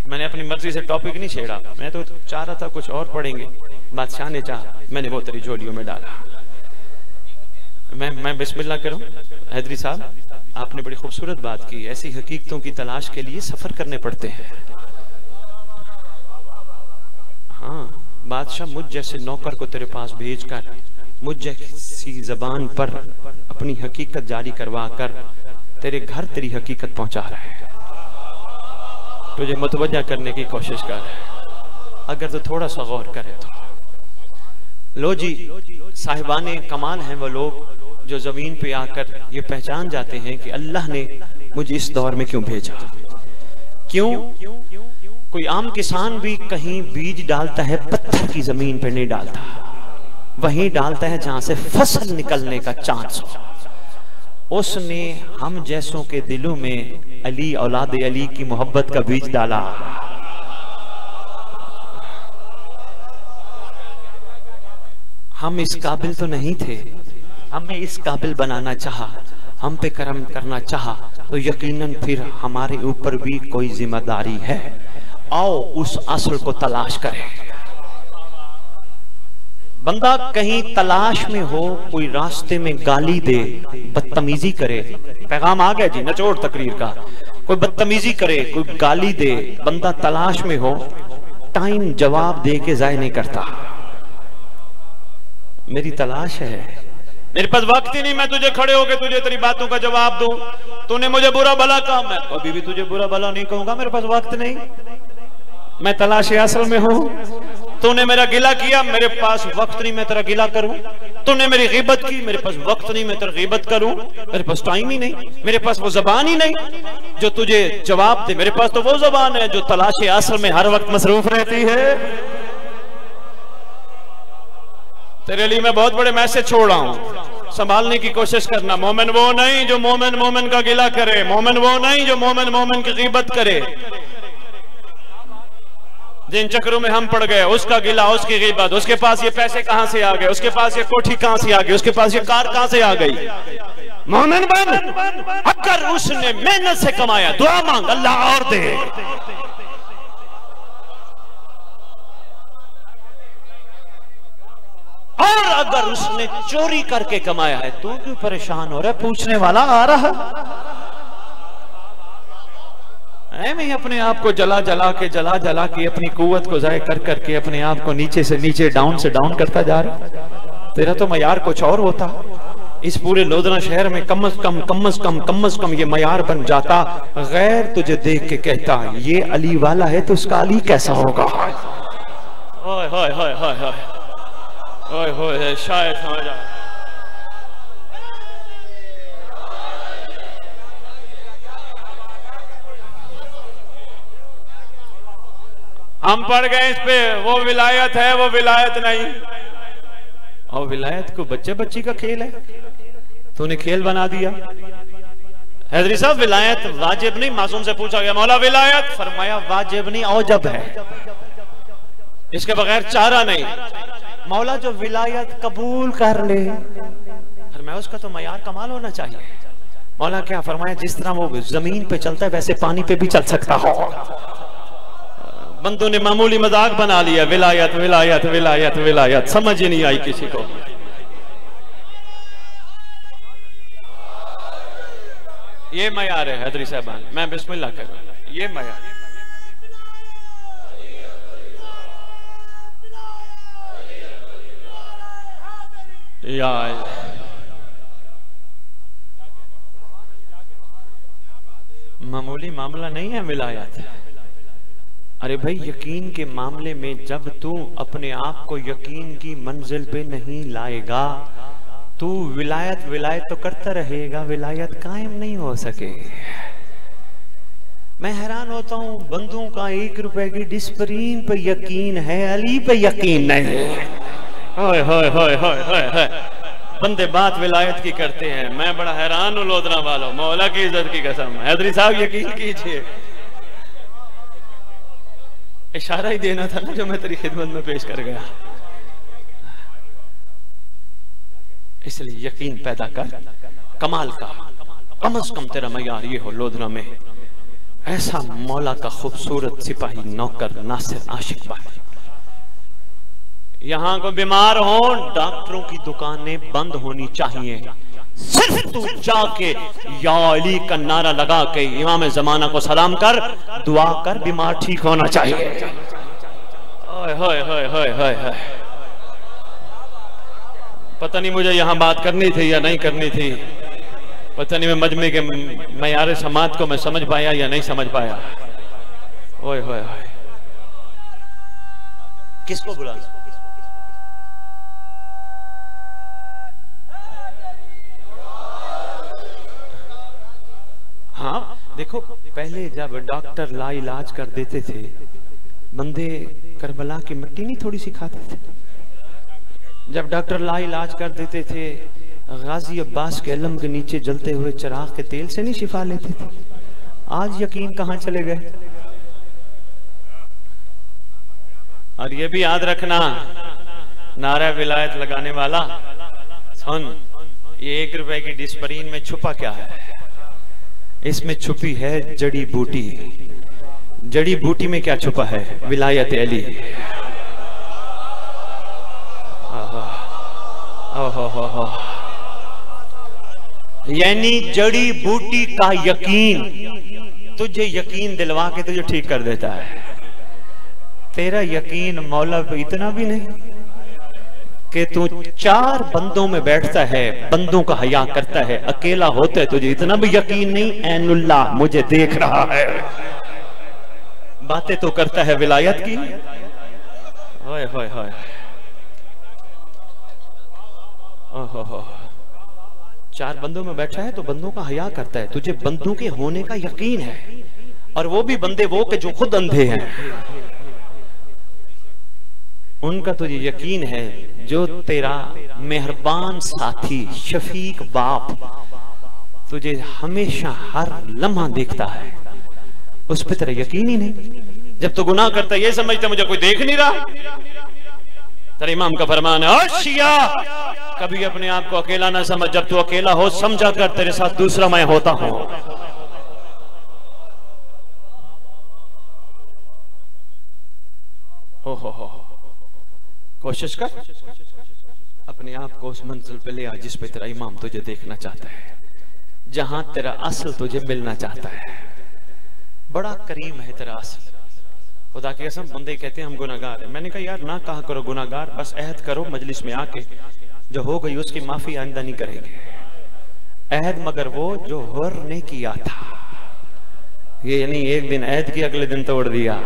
मैंने अपनी मर्जी से टॉपिक नहीं छेड़ा, मैं तो चाह रहा था कुछ और पढ़ेंगे, बादशाह ने चाहा, मैंने वो तेरी झोलियों में डाला। मैं बिस्मिल्लाह करूं। हैदरी साहब, आपने बड़ी खूबसूरत बात की, ऐसी हकीकतों की तलाश के लिए सफर करने पड़ते हैं। हाँ, बादशाह मुझ जैसे नौकर को तेरे पास भेजकर मुझ जैसी जबान पर अपनी हकीकत जारी करवा कर तेरे घर तेरी हकीकत पहुंचा रहा है, तुझे मुतवज्जा करने की कोशिश कर रहा है। अगर तो थोड़ा सा गौर करे तो। लो जी, साहिबाने कमाल हैं वो लोग जो जमीन पे आकर ये पहचान जाते हैं कि अल्लाह ने मुझे इस दौर में क्यों भेजा। क्यों? कोई आम किसान भी कहीं बीज डालता है, पत्थर की जमीन पे नहीं डालता, वहीं डालता है जहां से फसल निकलने का चांस हो। उसने हम जैसों के दिलों में अली औलाद अली की मोहब्बत का बीज डाला। हम इस काबिल तो नहीं थे, हमें इस काबिल बनाना चाहा, हम पे करम करना चाहा, तो यकीनन फिर हमारे ऊपर भी कोई जिम्मेदारी है। आओ उस असल को तलाश करें। बंदा कहीं तलाश में हो, कोई रास्ते में गाली दे, बदतमीजी करे, पैगाम आ गया जी नचोड़ तकरीर का, कोई बदतमीजी करे, कोई गाली दे, बंदा तलाश में हो, टाइम जवाब दे के जाया नहीं करता। मेरी तलाश है, मेरे पास वक्त ही नहीं, मैं तुझे खड़े होके तुझे तेरी बातों का जवाब दूं। तूने मुझे बुरा भला कहा, मैं कभी भी तुझे बुरा भला नहीं कहूंगा, मेरे पास वक्त नहीं, मैं तलाश असल में हूं। तूने मेरा गिला किया, मेरे पास वक्त नहीं मैं तेरा गिला करूं। तूने मेरी गीबत की, मेरे पास वक्त नहीं मैं तेरा गीबत करूं, मेरे पास टाइम ही नहीं, मेरे पास वो जबान ही नहीं जो तुझे जवाब दे। मेरे पास तो वो जबान है जो तलाश असल में हर वक्त मसरूफ रहती है। तेरे लिए मैं बहुत बड़े मैसेज छोड़ रहा हूं, संभालने की कोशिश करना। मोमिन वो नहीं जो मोमिन का गिला करे, मोमिन वो नहीं जो मोमिन की गीबत करे। जिन चक्रों में हम पड़ गए, उसका गिला, उसकी गीबत, उसके पास ये पैसे कहां से आ गए, उसके पास ये कोठी कहां से आ गई, उसके पास ये कार कहां से आ गई। मोमिन बन, अगर उसने मेहनत से कमाया, दुआ मांग, अल्लाह और दे। और अगर उसने चोरी करके कमाया है, तो क्यों परेशान हो रहा है? पूछने वाला आ रहा है। मैं अपने आप को जला जला के अपनी कुव्वत को जाय कर करके अपने आप को नीचे से नीचे, डाउन से डाउन करता जा रहा। तेरा तो मयार कुछ और होता। इस पूरे लोधना शहर में कम अज कम ये मयार बन जाता। गैर तुझे देख के कहता ये अली वाला है, तो उसका अली कैसा होगा? ओए होए होए होए होए होए, शायद समझ आ। हम पढ़ गए इस पे, वो विलायत है, वो विलायत नहीं। और विलायत को बच्चे बच्ची का खेल है, तूने खेल बना दिया। हैदरी साहब, विलायत वाजिब नहीं। मासूम से पूछा गया, मौला विलायत? फरमाया वाजिब नहीं, औजब है, इसके बगैर चारा नहीं। मौला जो विलायत कबूल कर ले, फरमाया उसका तो मयार कमाल होना चाहिए। मौला क्या फरमाया? जिस तरह वो जमीन पे चलता है वैसे पानी पे भी चल सकता हो। बंदों ने मामूली मजाक बना लिया, विलायत विलायत विलायत विलायत, समझ ही नहीं आई किसी को। ये मयार है हैदरी साहबान, मैं बिस्मिल्लाह करूं, ये मयार। मामूली मामला नहीं है विलायत। अरे भाई, यकीन के मामले में जब तू अपने आप को यकीन की मंजिल पे नहीं लाएगा तू विलायत विलायत तो करता रहेगा, विलायत कायम नहीं हो सके। मैं हैरान होता हूं, बंदों का 1 रुपए की डिस्प्रीन पे यकीन है, अली पे यकीन नहीं। होय होय होय होय होय, बंदे बात विलायत की करते हैं। मैं बड़ा हैरान हूं लोधरा वालों, मौला की इज्जत की कसम। हैदरी साहब यकीन कीजिए, इशारा ही देना था ना जो मैं तेरी खिदमत में पेश कर गया। इसलिए यकीन पैदा कर, कमाल का कम से कम तेरा मयार ये हो लोधरा में ऐसा मौला का खूबसूरत सिपाही नौकर नासिर आशिक भाई। यहां को बीमार हो, डॉक्टरों की दुकानें बंद होनी चाहिए। सिर्फ तू जाके या अली का नारा लगा के इमाम जमाना को सलाम कर, दुआ कर, बीमार ठीक होना चाहिए। ओए होए होए होए होए, पता नहीं मुझे यहां बात करनी थी या नहीं करनी थी, पता नहीं मैं मजमे के मयार समात को मैं समझ पाया या नहीं समझ पाया। ओए होए होए, किसको बुलाना? हाँ देखो, पहले जब डॉक्टर लाइलाज कर देते थे, बंदे करबला की मिट्टी नहीं थोड़ी सी खाते थे। जब डॉक्टर लाइलाज कर देते थे, गाजी अब्बास के अलम के नीचे जलते हुए चिराग के तेल से नहीं शिफा लेते थे। आज यकीन कहां चले गए? और ये भी याद रखना, नारा विलायत लगाने वाला सुन, ये 1 रुपए की डिस्प्रीन में छुपा क्या है? इसमें छुपी है जड़ी बूटी। जड़ी बूटी में क्या छुपा है? विलायत अली। यानी जड़ी बूटी का यकीन तुझे यकीन दिलवा के तुझे ठीक कर देता है। तेरा यकीन मौला पे इतना भी नहीं कि तू 4 बंदों में बैठता है, बंदों का हया करता है, अकेला होता है, तुझे इतना भी यकीन नहीं ऐनुल्लाह मुझे देख रहा है। बातें तो करता है विलायत की। होय होय होय, ओहो, 4 बंदों में बैठा है तो बंदों का हया करता है, तुझे बंदों के होने का यकीन है। और वो भी बंदे वो के जो खुद अंधे हैं, उनका तुझे यकीन है। जो तेरा मेहरबान साथी शफीक बाप तुझे हमेशा हर लम्हा देखता है, उस पर तेरा यकीन ही नहीं। जब तू गुनाह करता है ये समझता मुझे कोई देख नहीं रहा। तेरे इमाम का फरमान है, शिया कभी अपने आप को अकेला ना समझ, जब तू अकेला हो समझा कर तेरे साथ दूसरा मैं होता हूं। हो कोशिश कर अपने आप को उस मंजिल पे ले आ जिस पे तेरा इमाम तुझे देखना चाहता है, जहां तेरा असल तुझे मिलना चाहता है। बड़ा करीम है तेरा असल। खुदा की कसम, बंदे कहते हैं हम गुनाहगार हैं। मैंने कहा यार ना कहा करो गुनाहगार, बस अहद करो मजलिस में आके जो हो गई उसकी माफी आइंदा नहीं करेंगे। अहद मगर वो जो हुर ने किया था, ये यानी एक दिन अहद किया अगले दिन तोड़ दिया,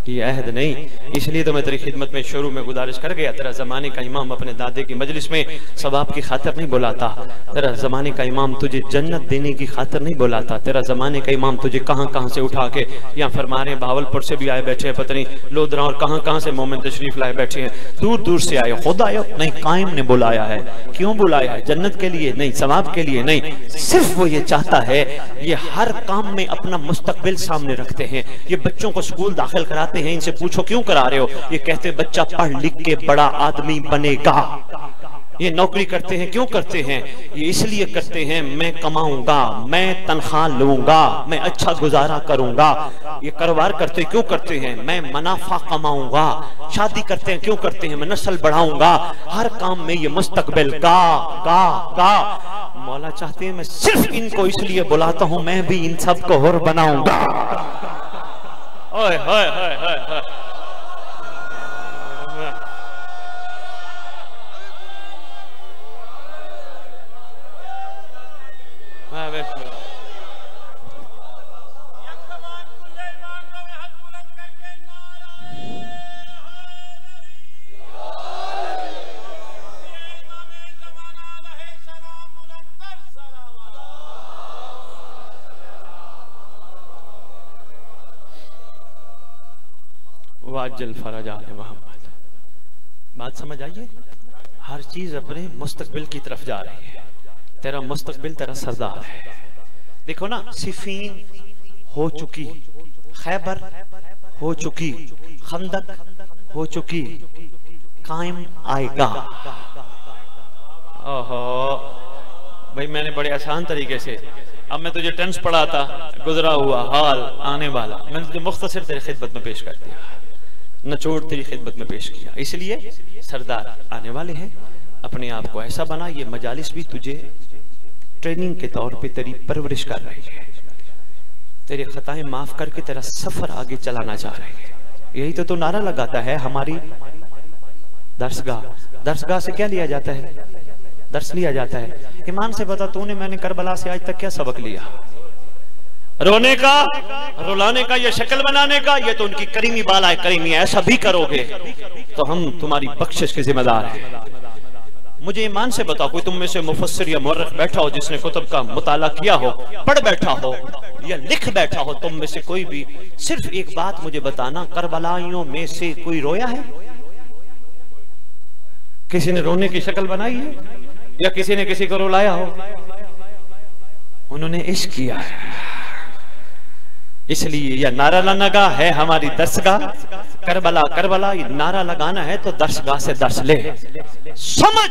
ये अहद नहीं। इसलिए तो मैं तेरी खिदमत में शुरू में गुजारिश कर गया, तेरा जमाने का इमाम अपने दादे की मजलिस में सवाब की खातिर नहीं बुलाता। तेरा जमाने का इमाम तुझे जन्नत देने की खातिर नहीं बुलाता। तेरा जमाने का इमाम तुझे कहां कहां से उठा के, यहाँ फरमा रहे भावलपुर से भी आए बैठे हैं, पता नहीं लोधरा और कहां कहां से मोमिन तशरीफ लाए बैठे हैं, दूर दूर से आए। खुद आए नहीं, कायम ने बुलाया है। क्यों बुलाया है? जन्नत के लिए नहीं, सवाब के लिए नहीं, सिर्फ वो ये चाहता है। ये हर काम में अपना मुस्तकबिल सामने रखते हैं। ये बच्चों को स्कूल दाखिल कराते हैं, इनसे पूछो क्यों करा रहे हो, ये कहते बच्चा पढ़ लिख के बड़ा आदमी बनेगा। ये नौकरी करते हैं, क्यों करते हैं? ये इसलिए करते हैं मैं कमाऊंगा, मैं तनख्वाह लूंगा, मैं अच्छा गुजारा करूंगा। ये कारोबार करते क्यों करते हैं? मैं मुनाफा कमाऊंगा। शादी करते हैं क्यों करते हैं? मैं नस्ल बढ़ाऊंगा। हर काम में ये मुस्तकबिल गा गा गा। मौला चाहते हैं मैं सिर्फ इनको इसलिए बुलाता हूं, मैं भी इन सबको हुर बनाऊंगा। ओए होए होए होए होए, वाजल फरज आले मोहम्मद। बात समझ आइए, हर चीज अपने मुस्तकबिल की तरफ जा रही है। तेरा मुस्तकबिल तेरा सरदार है। देखो ना, सिफीन हो चुकी, खैबर हो चुकी, खंदक हो चुकी, कायम आएगा। ओहो भाई, मैंने बड़े आसान तरीके से, अब मैं तुझे टेंस पढ़ाता, गुजरा हुआ, हाल, आने वाला, मैंने तुझे मुख्तसर तेरी खिदमत में पेश कर दिया, नचोड़ तेरी खिदमत में पेश किया। इसलिए सरदार आने वाले हैं, अपने आप को ऐसा बना। ये मजालिस भी तुझे ट्रेनिंग के तौर पे तेरी परवरिश कर रही है, तेरी खताएं माफ करके तेरा सफर आगे चलाना चाह रही है। यही तो तू नारा लगाता है हमारी दर्सगाह। दर्सगाह से क्या लिया जाता है? दर्स लिया जाता है। ईमान से बता, तूने मैंने करबला से आज तक क्या सबक लिया? रोने का, रुलाने का, ये शक्ल बनाने का, ये तो उनकी करीमी बाला है, करीमी है। ऐसा भी करोगे तो हम तुम्हारी बख्शिश के जिम्मेदार हैं। मुझे ईमान से बताओ, कोई तुम में से मुफस्सिर या मुअर्रिख बैठा हो जिसने कुतुब का मुताला किया हो, पढ़ बैठा हो या लिख बैठा हो, तुम में से कोई भी सिर्फ एक बात मुझे बताना, करबलाइयों में से कोई रोया है? किसी ने रोने की शक्ल बनाई है या किसी ने किसी को रुलाया हो? उन्होंने इश्क किया है। इसलिए यह नारा लगाना है हमारी दर्सगाह। करबला करबला ये नारा लगाना है तो दर्सगाह से दर्स ले, समझ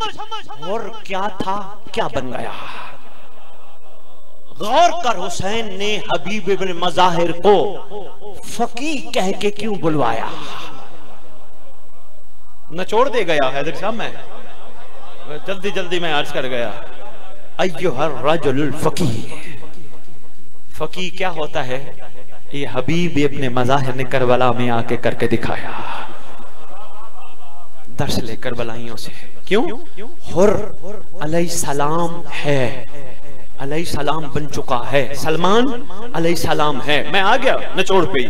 और क्या था क्या बन गया। गौर कर, हुसैन ने हबीब इब्न मज़ाहिर को फकीह कह के क्यों बुलवाया? नचोड़ दे गया हैदर साहब, मैं जल्दी जल्दी में अर्ज कर गया। अय्युहर रजुल फकीह, फकीह क्या होता है? ये हबीब इब्न मज़ाहिर ने करबला में आके करके दिखाया। दर्स ले करबलाइयों से। क्यों? हुर अलैहिस्सलाम है, अलैहिस्सलाम बन चुका है, सलमान अलैहिस्सलाम है। मैं आ गया नचोड़ पे,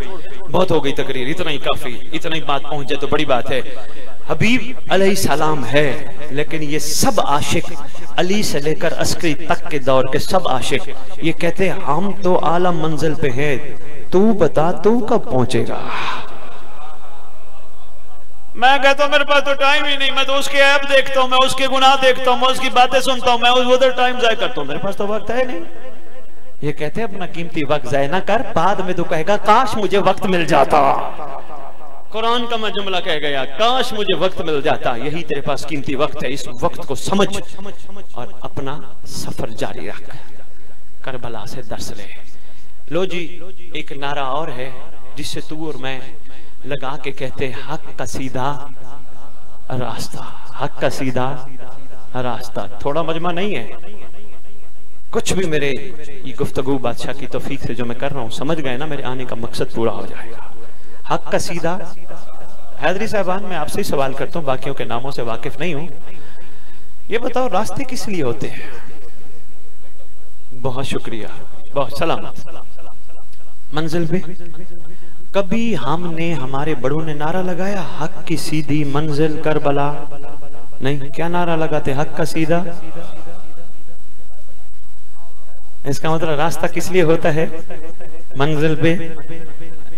बहुत हो गई तकरीर, इतना ही काफी, इतना ही बात पहुंच जाए तो बड़ी बात है। हबीब अलैहिस्सलाम है, लेकिन ये सब आशिक, अली से लेकर अस्करी तक के दौर के सब आशिक, ये कहते हैं हम तो आला मंजिल पे हैं, तू बता तू कब पहुंचेगा? मैं कहता हूं मेरे पास तो टाइम ही नहीं, मैं तो उसके ऐप देखता हूं, मैं उसके गुनाह देखता हूं, मैं उसकी बातें सुनता हूं, मैं उधर टाइम जाया करता हूं, मेरे पास तो वक्त है नहीं। ये कहते हैं अपना कीमती वक्त जाया ना कर, बाद में तो कहेगा काश मुझे वक्त मिल जाता। कुरान का मैं जुमला कह गया, काश मुझे वक्त मिल जाता। यही तेरे पास कीमती वक्त है, इस वक्त को समझ और अपना सफर जारी रख, करबला से दर्स ले। लो जी, एक नारा और है जिससे तू और मैं लगा के कहते हैं, हक का सीधा रास्ता, हक का सीधा रास्ता। थोड़ा मजमा नहीं है, कुछ भी मेरे ये गुफ्तगू बादशाह की तौफीक से जो मैं कर रहा हूं, समझ गए ना, मेरे आने का मकसद पूरा हो जाएगा। हक का सीधा। हैदरी साहबान, मैं आपसे ही सवाल करता हूं, बाकियों के नामों से वाकिफ नहीं हूं, ये बताओ रास्ते किस लिए होते हैं? बहुत शुक्रिया, बहुत सलामत। मंजिल पे कभी हमने, हमारे बड़ों ने नारा लगाया हक की सीधी मंजिल करबला? नहीं। क्या नारा लगाते? हक का सीधा। इसका मतलब रास्ता किस लिए होता है? मंजिल पे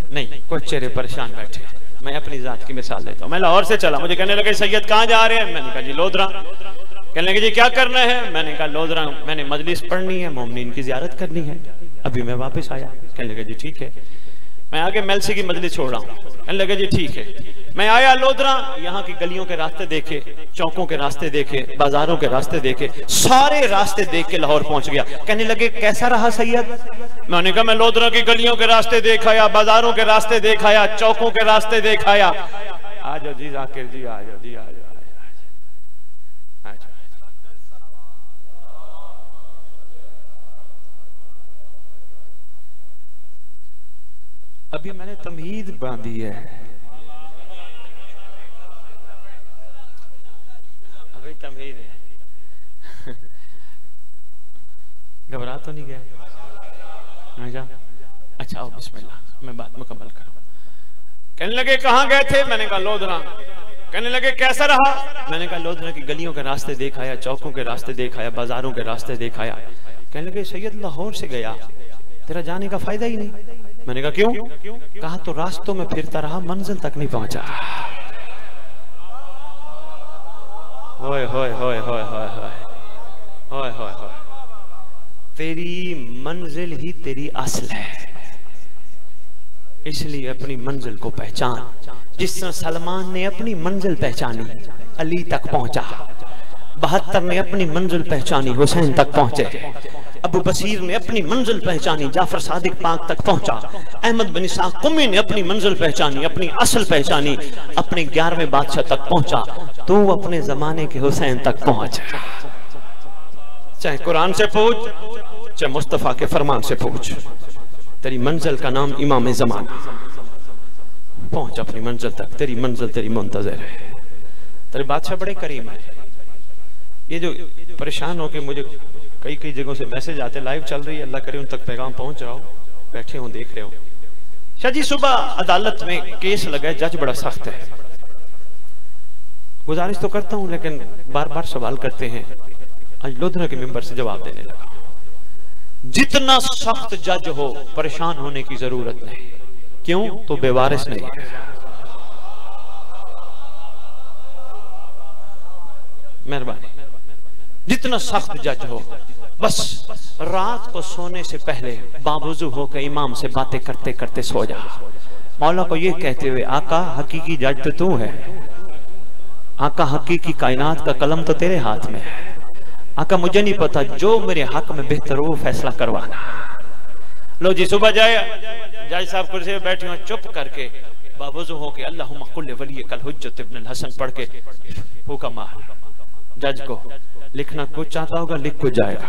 नहीं। कुछ चेहरे परेशान बैठे, मैं अपनी जात की मिसाल देता हूं। मैं लाहौर से चला, मुझे कहने लगे सैयद कहां जा रहे हैं? मैंने कहा जी लोधरा। कहने लगे जी क्या करना है? मैंने कहा लोधरा मैंने मजलिस पढ़नी है, मोमिनीन की जियारत करनी है, अभी मैं वापस आया। कहने लगे जी ठीक है। मैं आगे मेलसी की मजलिस छोड़ रहा हूँ। कहने लगे जी ठीक है। मैं आया लोधरा, यहाँ की गलियों के रास्ते देखे, चौकों के रास्ते देखे, बाजारों के रास्ते देखे, सारे रास्ते देख के लाहौर पहुंच गया। कहने लगे कैसा रहा सैयद? मैंने कहा मैं लोधरा की गलियों के रास्ते देखाया, बाजारों के रास्ते देखाया, चौकों के रास्ते देखाया। आ जाओ जी जाकिर जी, आ जाओ जी, आ जाओ। अभी मैंने तमहीद बांधी है, अभी तमहीद है। घबरा तो नहीं गया? अच्छा आओ बिस्मिल्लाह, मैं बात मुकम्मल करूं। कहने लगे कहां गए थे? मैंने कहा लोधरा। कहने लगे कैसा रहा? मैंने कहा लोधरा की गलियों के रास्ते देखाया, चौकों के रास्ते देखाया, बाजारों के रास्ते देखाया। कहने लगे सैयद लाहौर से गया, तेरा जाने का फायदा ही नहीं। मैंने कहा क्यों? कहा तो रास्तों में फिरता रहा, मंजिल तक नहीं पहुंचा। होय होय होय होय होय होय होय होय, तेरी मंजिल ही तेरी असल है, इसलिए अपनी मंजिल को पहचान। जिस तरह सलमान ने अपनी मंजिल पहचानी, अली तक पहुंचा। 72 ने अपनी मंजिल पहचानी, हुसैन तक पहुंचे। अबू बसीर ने अपनी मंजिल पहचानी, जाफर सादिक पाक तक पहुंचा। अहमद बिन इसाक कुमी ने अपनी मंजिल पहचानी, अपनी असल पहचानी, अपने 11वें बादशाह तक पहुंचा। तू अपने जमाने के हुसैन तक पहुंच, चाहे कुरान से पूछ, चाहे मुस्तफा के फरमान से पूछ। तेरी मंजिल का नाम इमाम ज़माना। पहुंच अपनी मंजिल तक, तेरी मंजिल तेरी मुंतज़िर है। तेरे बादशाह बड़े करीम है। ये जो परेशान होके मुझे कई कई जगहों से मैसेज आते, लाइव चल रही है, अल्लाह करे उन तक पैगाम पहुंच रहा हो, बैठे हो देख रहे हो। शाह जी सुबह अदालत में केस लगा, जज बड़ा सख्त है। गुजारिश तो करता हूं लेकिन बार बार सवाल करते हैं। आज लोधना के मिंबर से जवाब देने लगा। जितना सख्त जज हो, परेशान होने की जरूरत नहीं। क्यों? तो बेवारिस नहीं है। मेहरबानी। जितना सख्त जज हो, बस रात को सोने से पहले बावजू होकर इमाम से बातें करते करते सो जा। मौला को ये कहते हुए, आका हकीकी जज तो तू है, आका हकीकी कायनात का कलम तो तेरे हाथ में है। आका मुझे नहीं पता, जो मेरे हक में बेहतर हो फैसला करवाना। लो जी सुबह जाए, जज साहब कुर्सी पे बैठे हो, चुप करके बावजू होके अल्लाहुम्मा कुल्ले वली कल हुज्जत इब्न हसन पढ़ के फूका मार। जज को लिखना कुछ चाहता होगा, लिख कुछ जाएगा।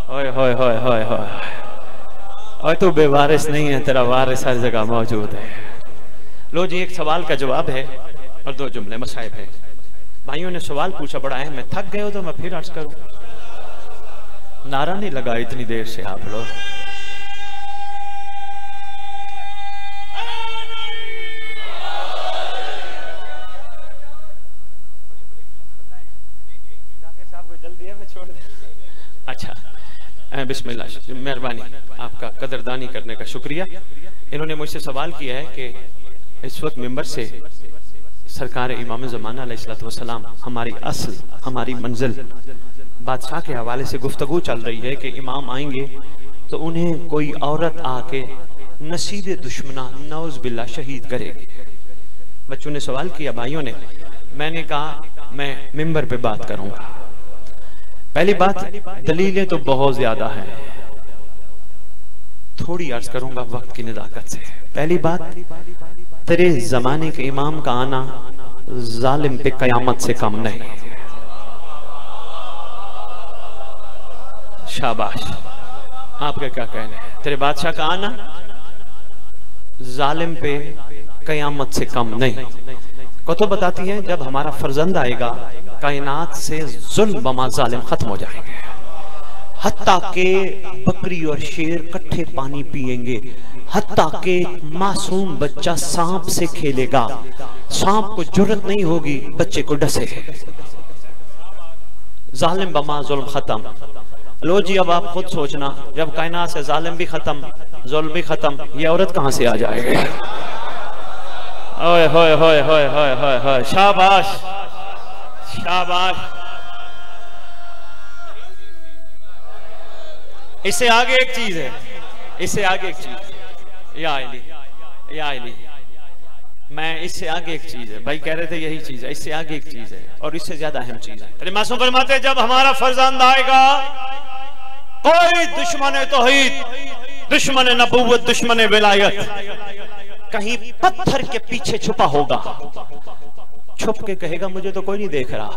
ओए होए होए होए होए, और तू बेवारिस नहीं है, तेरा वारिस हर जगह मौजूद है। लो जी एक सवाल का जवाब है और 2 जुमले मसाइब है। भाइयों ने सवाल पूछा, बड़ा है, मैं थक गए हो तो मैं फिर अर्ज करूं। नारा नहीं लगा इतनी देर से आप लोग। अच्छा बिस्मिल्लाह, मेहरबानी, आपका कदरदानी करने का शुक्रिया। इन्होंने मुझसे सवाल किया है कि इस वक्त मिंबर से सरकार इमाम ज़माना अलैहिस्सलाम, हमारी असल, हमारी मंजिल, बादशाह के हवाले से गुफ्तगू चल रही है कि इमाम आएंगे तो उन्हें कोई औरत आके नसीब दुश्मना नौज बिल्ला शहीद करेगी। बच्चों ने सवाल किया, भाइयों ने। मैंने कहा मैं मिंबर पे बात करूंगा। पहली बात, दलीलें तो बहुत ज्यादा हैं, थोड़ी अर्ज करूंगा वक्त की नज़ाकत से। पहली बात, तेरे जमाने के इमाम का आना जालिम पे कयामत से कम नहीं। शाबाश, आपके क्या कहने हैं? तेरे बादशाह का आना जालिम पे कयामत से कम नहीं। कुतुब बताती हैं जब हमारा फर्जंद आएगा, कायनात से जुल्म व जालिम खत्म हो जाएंगे। हत्ता के बकरी और शेर इकट्ठे पानी पिएंगे, हत्ता के मासूम बच्चा सांप से खेलेगा, सांप को जुर्रत नहीं होगी बच्चे को डसे। जालिम बमा जुल्म खत्म। लो जी अब आप खुद सोचना, जब कायनात से जालिम भी खत्म, जुल्म भी खत्म, ये औरत कहां से आ जाएगी? ओए होए होए होए होए होए होए, शाबाश शाबाश। इससे आगे एक चीज है, इससे आगे एक चीज, या इली, मैं इससे आगे एक चीज है, भाई कह रहे थे यही चीज है, इससे आगे एक चीज है और इससे ज्यादा अहम चीज है। तेरे मासूम फरमाते जब हमारा फर्जंद आएगा, कोई दुश्मन तौहीद, दुश्मन नबूवत, दुश्मन विलायत कहीं पत्थर के पीछे छुपा होगा, छुप के कहेगा मुझे तो कोई नहीं देख रहा,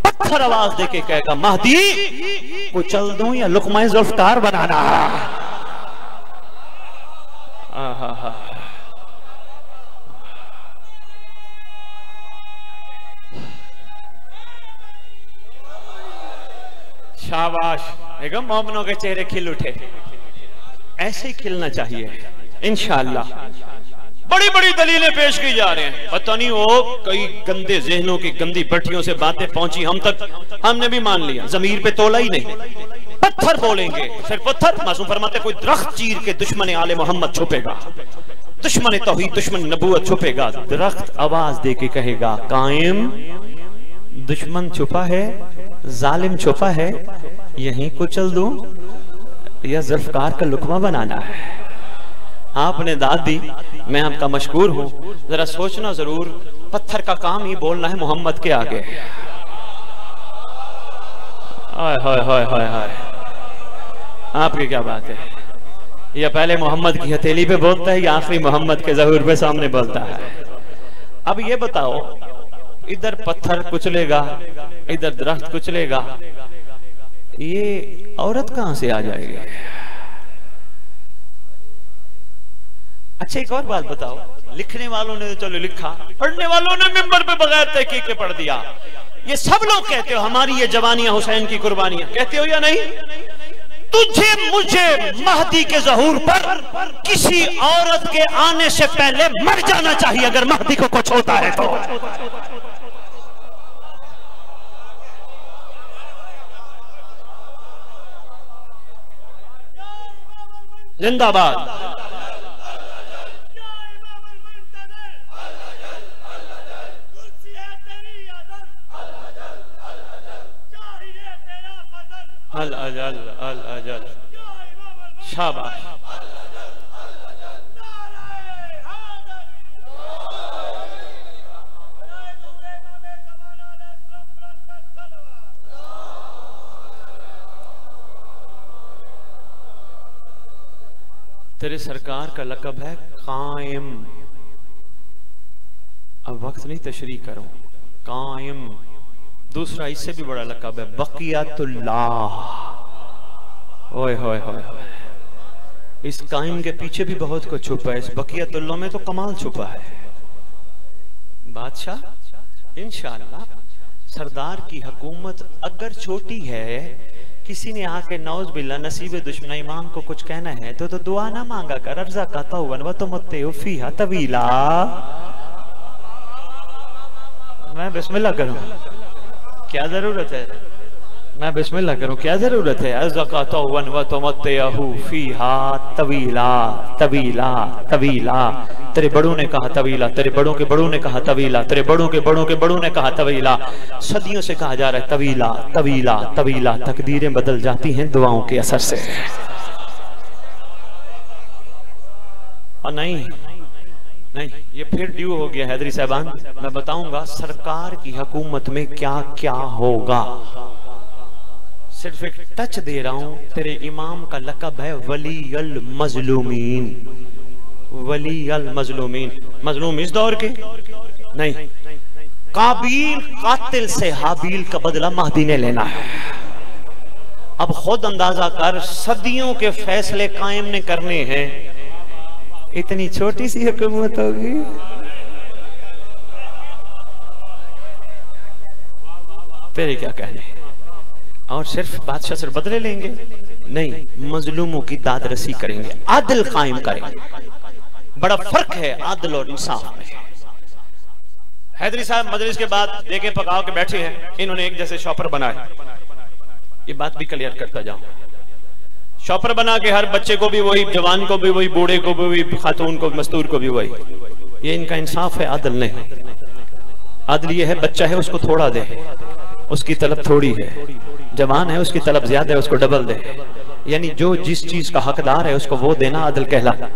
पत्थर आवाज देके कहेगा महदी को चल दूं या लुकमा जुल्फकार बनाना। शाबाश, देखो मोमिनों के चेहरे खिल उठे, ऐसे ही खिलना चाहिए इंशाअल्लाह। बड़ी बड़ी दलीलें पेश की जा रहे हैं, पता नहीं वो कई गंदे जहनों की गंदी भट्टियों से बातें पहुंची हम तक, हमने भी मान लिया, जमीर पे तोला ही नहीं। पत्थर बोलेंगे, सिर्फ पत्थर। मासूम फरमाते कोई दरख्त चीर के दुश्मन आले मोहम्मद छुपेगा, दुश्मन तौहीद दुश्मन नबूवत छुपेगा। दरख्त आवाज दे के कहेगा कायम, दुश्मन छुपा है, जालिम छुपा है, यहीं कुचल दूं या जुल्फकार का लुकमा बनाना है। आपने दाद दी, मैं आपका मशकूर हूं। जरा सोचना जरूर, पत्थर का काम ही बोलना है मोहम्मद के आगे। हाय हाय हाय हाय हाय, आपकी क्या बात है? या पहले मोहम्मद की हथेली पे बोलता है या आखिरी मोहम्मद के ज़हूर पे सामने बोलता है? अब ये बताओ, इधर पत्थर कुचलेगा, इधर दरख्त कुचलेगा, ये औरत कहां से आ जाएगी? अच्छा एक और बात बताओ, लिखने वालों ने तो चलो लिखा, पढ़ने वालों ने मिंबर पे बगैर तहकीक के पढ़ दिया। ये सब लोग कहते हो हमारी ये जवानियां हुसैन की कुर्बानियां, कहते हो या नहीं? तुझे मुझे महदी के ज़हूर पर किसी औरत के आने से पहले मर जाना चाहिए अगर महदी को कुछ होता है तो। जिंदाबाद। अल अजल अल अजल, शाबाश। तेरे सरकार का लक़ब है कायम। अब वक्त नहीं तशरीह करो, कायम। दूसरा इससे भी बड़ा लक़ब है बक़ियतुल्लाह। ओए होए होए, इस कायम के पीछे भी बहुत कुछ छुपा है, इस बक़ियतुल्लाह में तो कमाल छुपा है। बादशाह इंशाअल्लाह सरदार की हुकूमत अगर छोटी है, किसी ने आके नौज बिल्ला नसीब दुश्मन इमाम को कुछ कहना है तो दुआ ना मांगा कर, अर्जा का तौवन व तुमत्ते फीहा तवीला। मैं बिस्मिल्लाह करूं, क्या जरूरत है? मैं बिस्मिल्लाह करूं, क्या जरूरत है? अज़क़तौवन व तुमत्तेहु फीहा तवीला तवीला तवीला। तेरे बड़ों ने कहा तवीला, तेरे बड़ों के बड़ों ने कहा तवीला, तेरे बड़ों के बड़ों के बड़ों ने कहा तवीला। सदियों से कहा जा रहा है तवीला तवीला तवीला। तकदीरें बदल जाती हैं दुआओं के असर से। और नहीं नहीं, ये फिर ड्यू हो गया हैदरी साहबान। मैं बताऊंगा सरकार की हुकूमत में क्या क्या होगा, सिर्फ एक टच दे रहा हूं। तेरे इमाम का लक़ब है वली अल मजलूमीन। वली अल मजलूमीन, मजलूम इस दौर के नहीं। काबिल कातिल से हाबिल का बदला महदी ने लेना है। अब खुद अंदाजा कर, सदियों के फैसले कायम ने करने हैं, इतनी छोटी सी हुकूमत होगी। तेरे क्या कहने? और सिर्फ बादशाह सिर्फ बदले लेंगे नहीं, मजलूमों की दाद रसी करेंगे, आदिल कायम करेंगे। बड़ा फर्क है आदिल और इंसाफ में। हैदरी साहब मजलिस के बाद देखे पकाओ के बैठे हैं, इन्होंने एक जैसे शॉपर बनाए। ये बात भी क्लियर करता जाऊं, शॉपर बना के हर बच्चे को भी वही, जवान को भी वही, बूढ़े को भी वही, खातून को, मस्तूर को भी वही। ये इनका इंसाफ है, आदिल नहीं। आदिल ये है बच्चा है उसको थोड़ा दे, उसकी तलब थोड़ी है। जवान है उसकी तलब ज्यादा है, उसको डबल दे। यानी जो जिस चीज का हकदार है उसको वो देना आदिल कहलाता।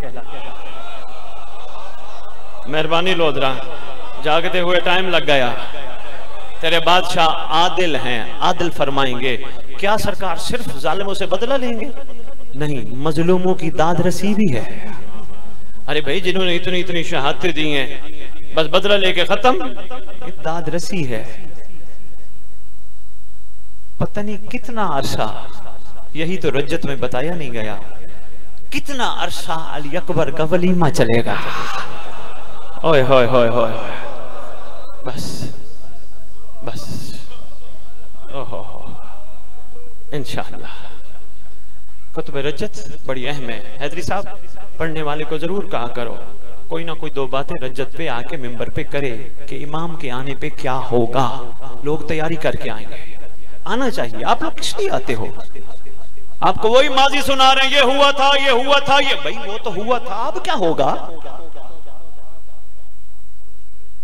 मेहरबानी लोधरा, जागते हुए टाइम लग गया। तेरे बादशाह आदिल हैं, आदिल फरमाएंगे। क्या सरकार सिर्फ जालिमों से बदला लेंगे? नहीं, मजलूमों की दाद रसी भी है। अरे भाई जिन्होंने इतनी इतनी शहादतें दी हैं, बस बदला लेके खत्म, दाद रसी है। पता नहीं कितना अरसा, यही तो रज्जत में बताया नहीं गया, कितना अरसा अली अकबर का वलीमा चलेगा। ओए होए होए होए, बस बस, ओहो इंशाअल्लाह। कुतुब रज्जत बड़ी अहम है। हैदरी साहब पढ़ने वाले को जरूर कहा करो, कोई ना कोई दो बातें रज्जत पे आके मिंबर पे करे कि इमाम के आने पे क्या होगा। लोग तैयारी करके आएंगे, आना चाहिए। आप लोग किस लिए आते हो? आपको वही माजी सुना रहे हैं, ये हुआ था, ये हुआ था, ये भाई वो तो हुआ था, अब क्या होगा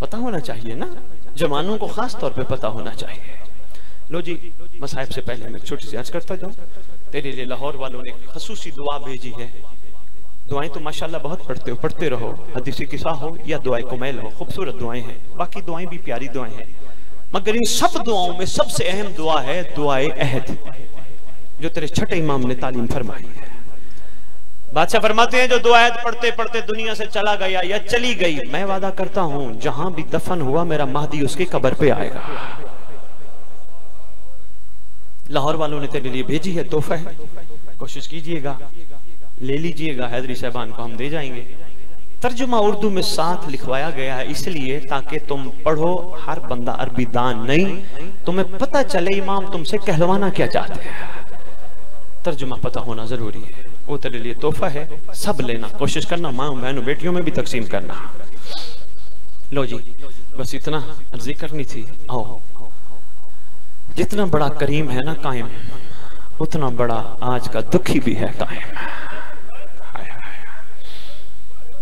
पता होना चाहिए ना, जवानों को खास तौर पे पता होना चाहिए। लो जी, मसाइब से पहले मैं छोटी सी अर्ज करता जाऊं, तेरे लिए लाहौर वालों ने खसूसी दुआ भेजी है। दुआएं तो माशाल्लाह बहुत पढ़ते हो, पढ़ते रहो, हदीसी किस्सा हो या दुआएं कुमैल हो, खूबसूरत दुआएं हैं, बाकी दुआएं भी प्यारी दुआएं हैं, मगर इन सब दुआओं में सबसे अहम दुआ है दुआए अहद, जो तेरे छठे इमाम ने तालीम फरमाई है। बादशाह फरमाते हैं जो दुआ अहद पढ़ते पढ़ते दुनिया से चला गया या चली गई, मैं वादा करता हूं जहां भी दफन हुआ मेरा महदी उसकी कब्र पे आएगा। लाहौर वालों ने तेरे लिए भेजी है, तोहफा है, कोशिश कीजिएगा, ले लीजिएगा, हैदरी साहबान को हम दे जाएंगे। तर्जुमा उर्दू में साथ लिखवाया गया है इसलिए ताकि तुम पढ़ो, हर बंदा अरबी दान नहीं, तुम्हें पता चले इमाम तुमसे कहलवाना क्या चाहते हैं, तर्जुमा पता होना जरूरी है। वो तेरे लिए तोहफा है, सब लेना, कोशिश करना, माँ बहनों बेटियों में भी तकसीम करना। लो जी, बस इतना अर्जी करनी थी। आओ, जितना बड़ा करीम है ना कायम, उतना बड़ा आज का दुखी भी है कायम।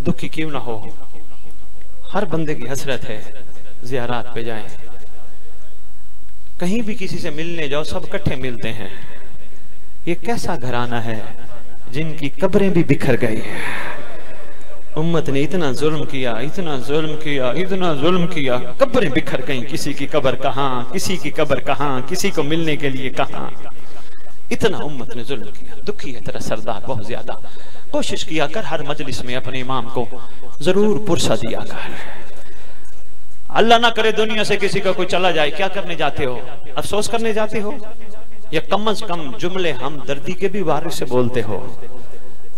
दुखी क्यों ना हो, हर बंदे की हसरत है ज़ियारत पे जाएं, कहीं भी किसी से मिलने जाओ सब इकट्ठे मिलते हैं। ये कैसा घराना है जिनकी कब्रें भी बिखर गई है। उम्मत ने इतना जुल्म किया, इतना जुल्म किया, इतना जुल्म किया, कब्रें बिखर गई, किसी की कब्र कहाँ, किसी की कब्र कहाँ, किसी को मिलने के लिए कहाँ, इतना उम्मत ने जुल्म किया। दुखी है तेरा सरदार बहुत ज्यादा। कोशिश किया कर हर मजलिस में अपने इमाम को जरूर पुरसा दिया कर। अल्लाह ना करे दुनिया से किसी का कोई चला जाए, क्या करने जाते हो, अफसोस करने जाते हो, या कम अज कम जुमले हम दर्दी के भी वारिस से बोलते हो।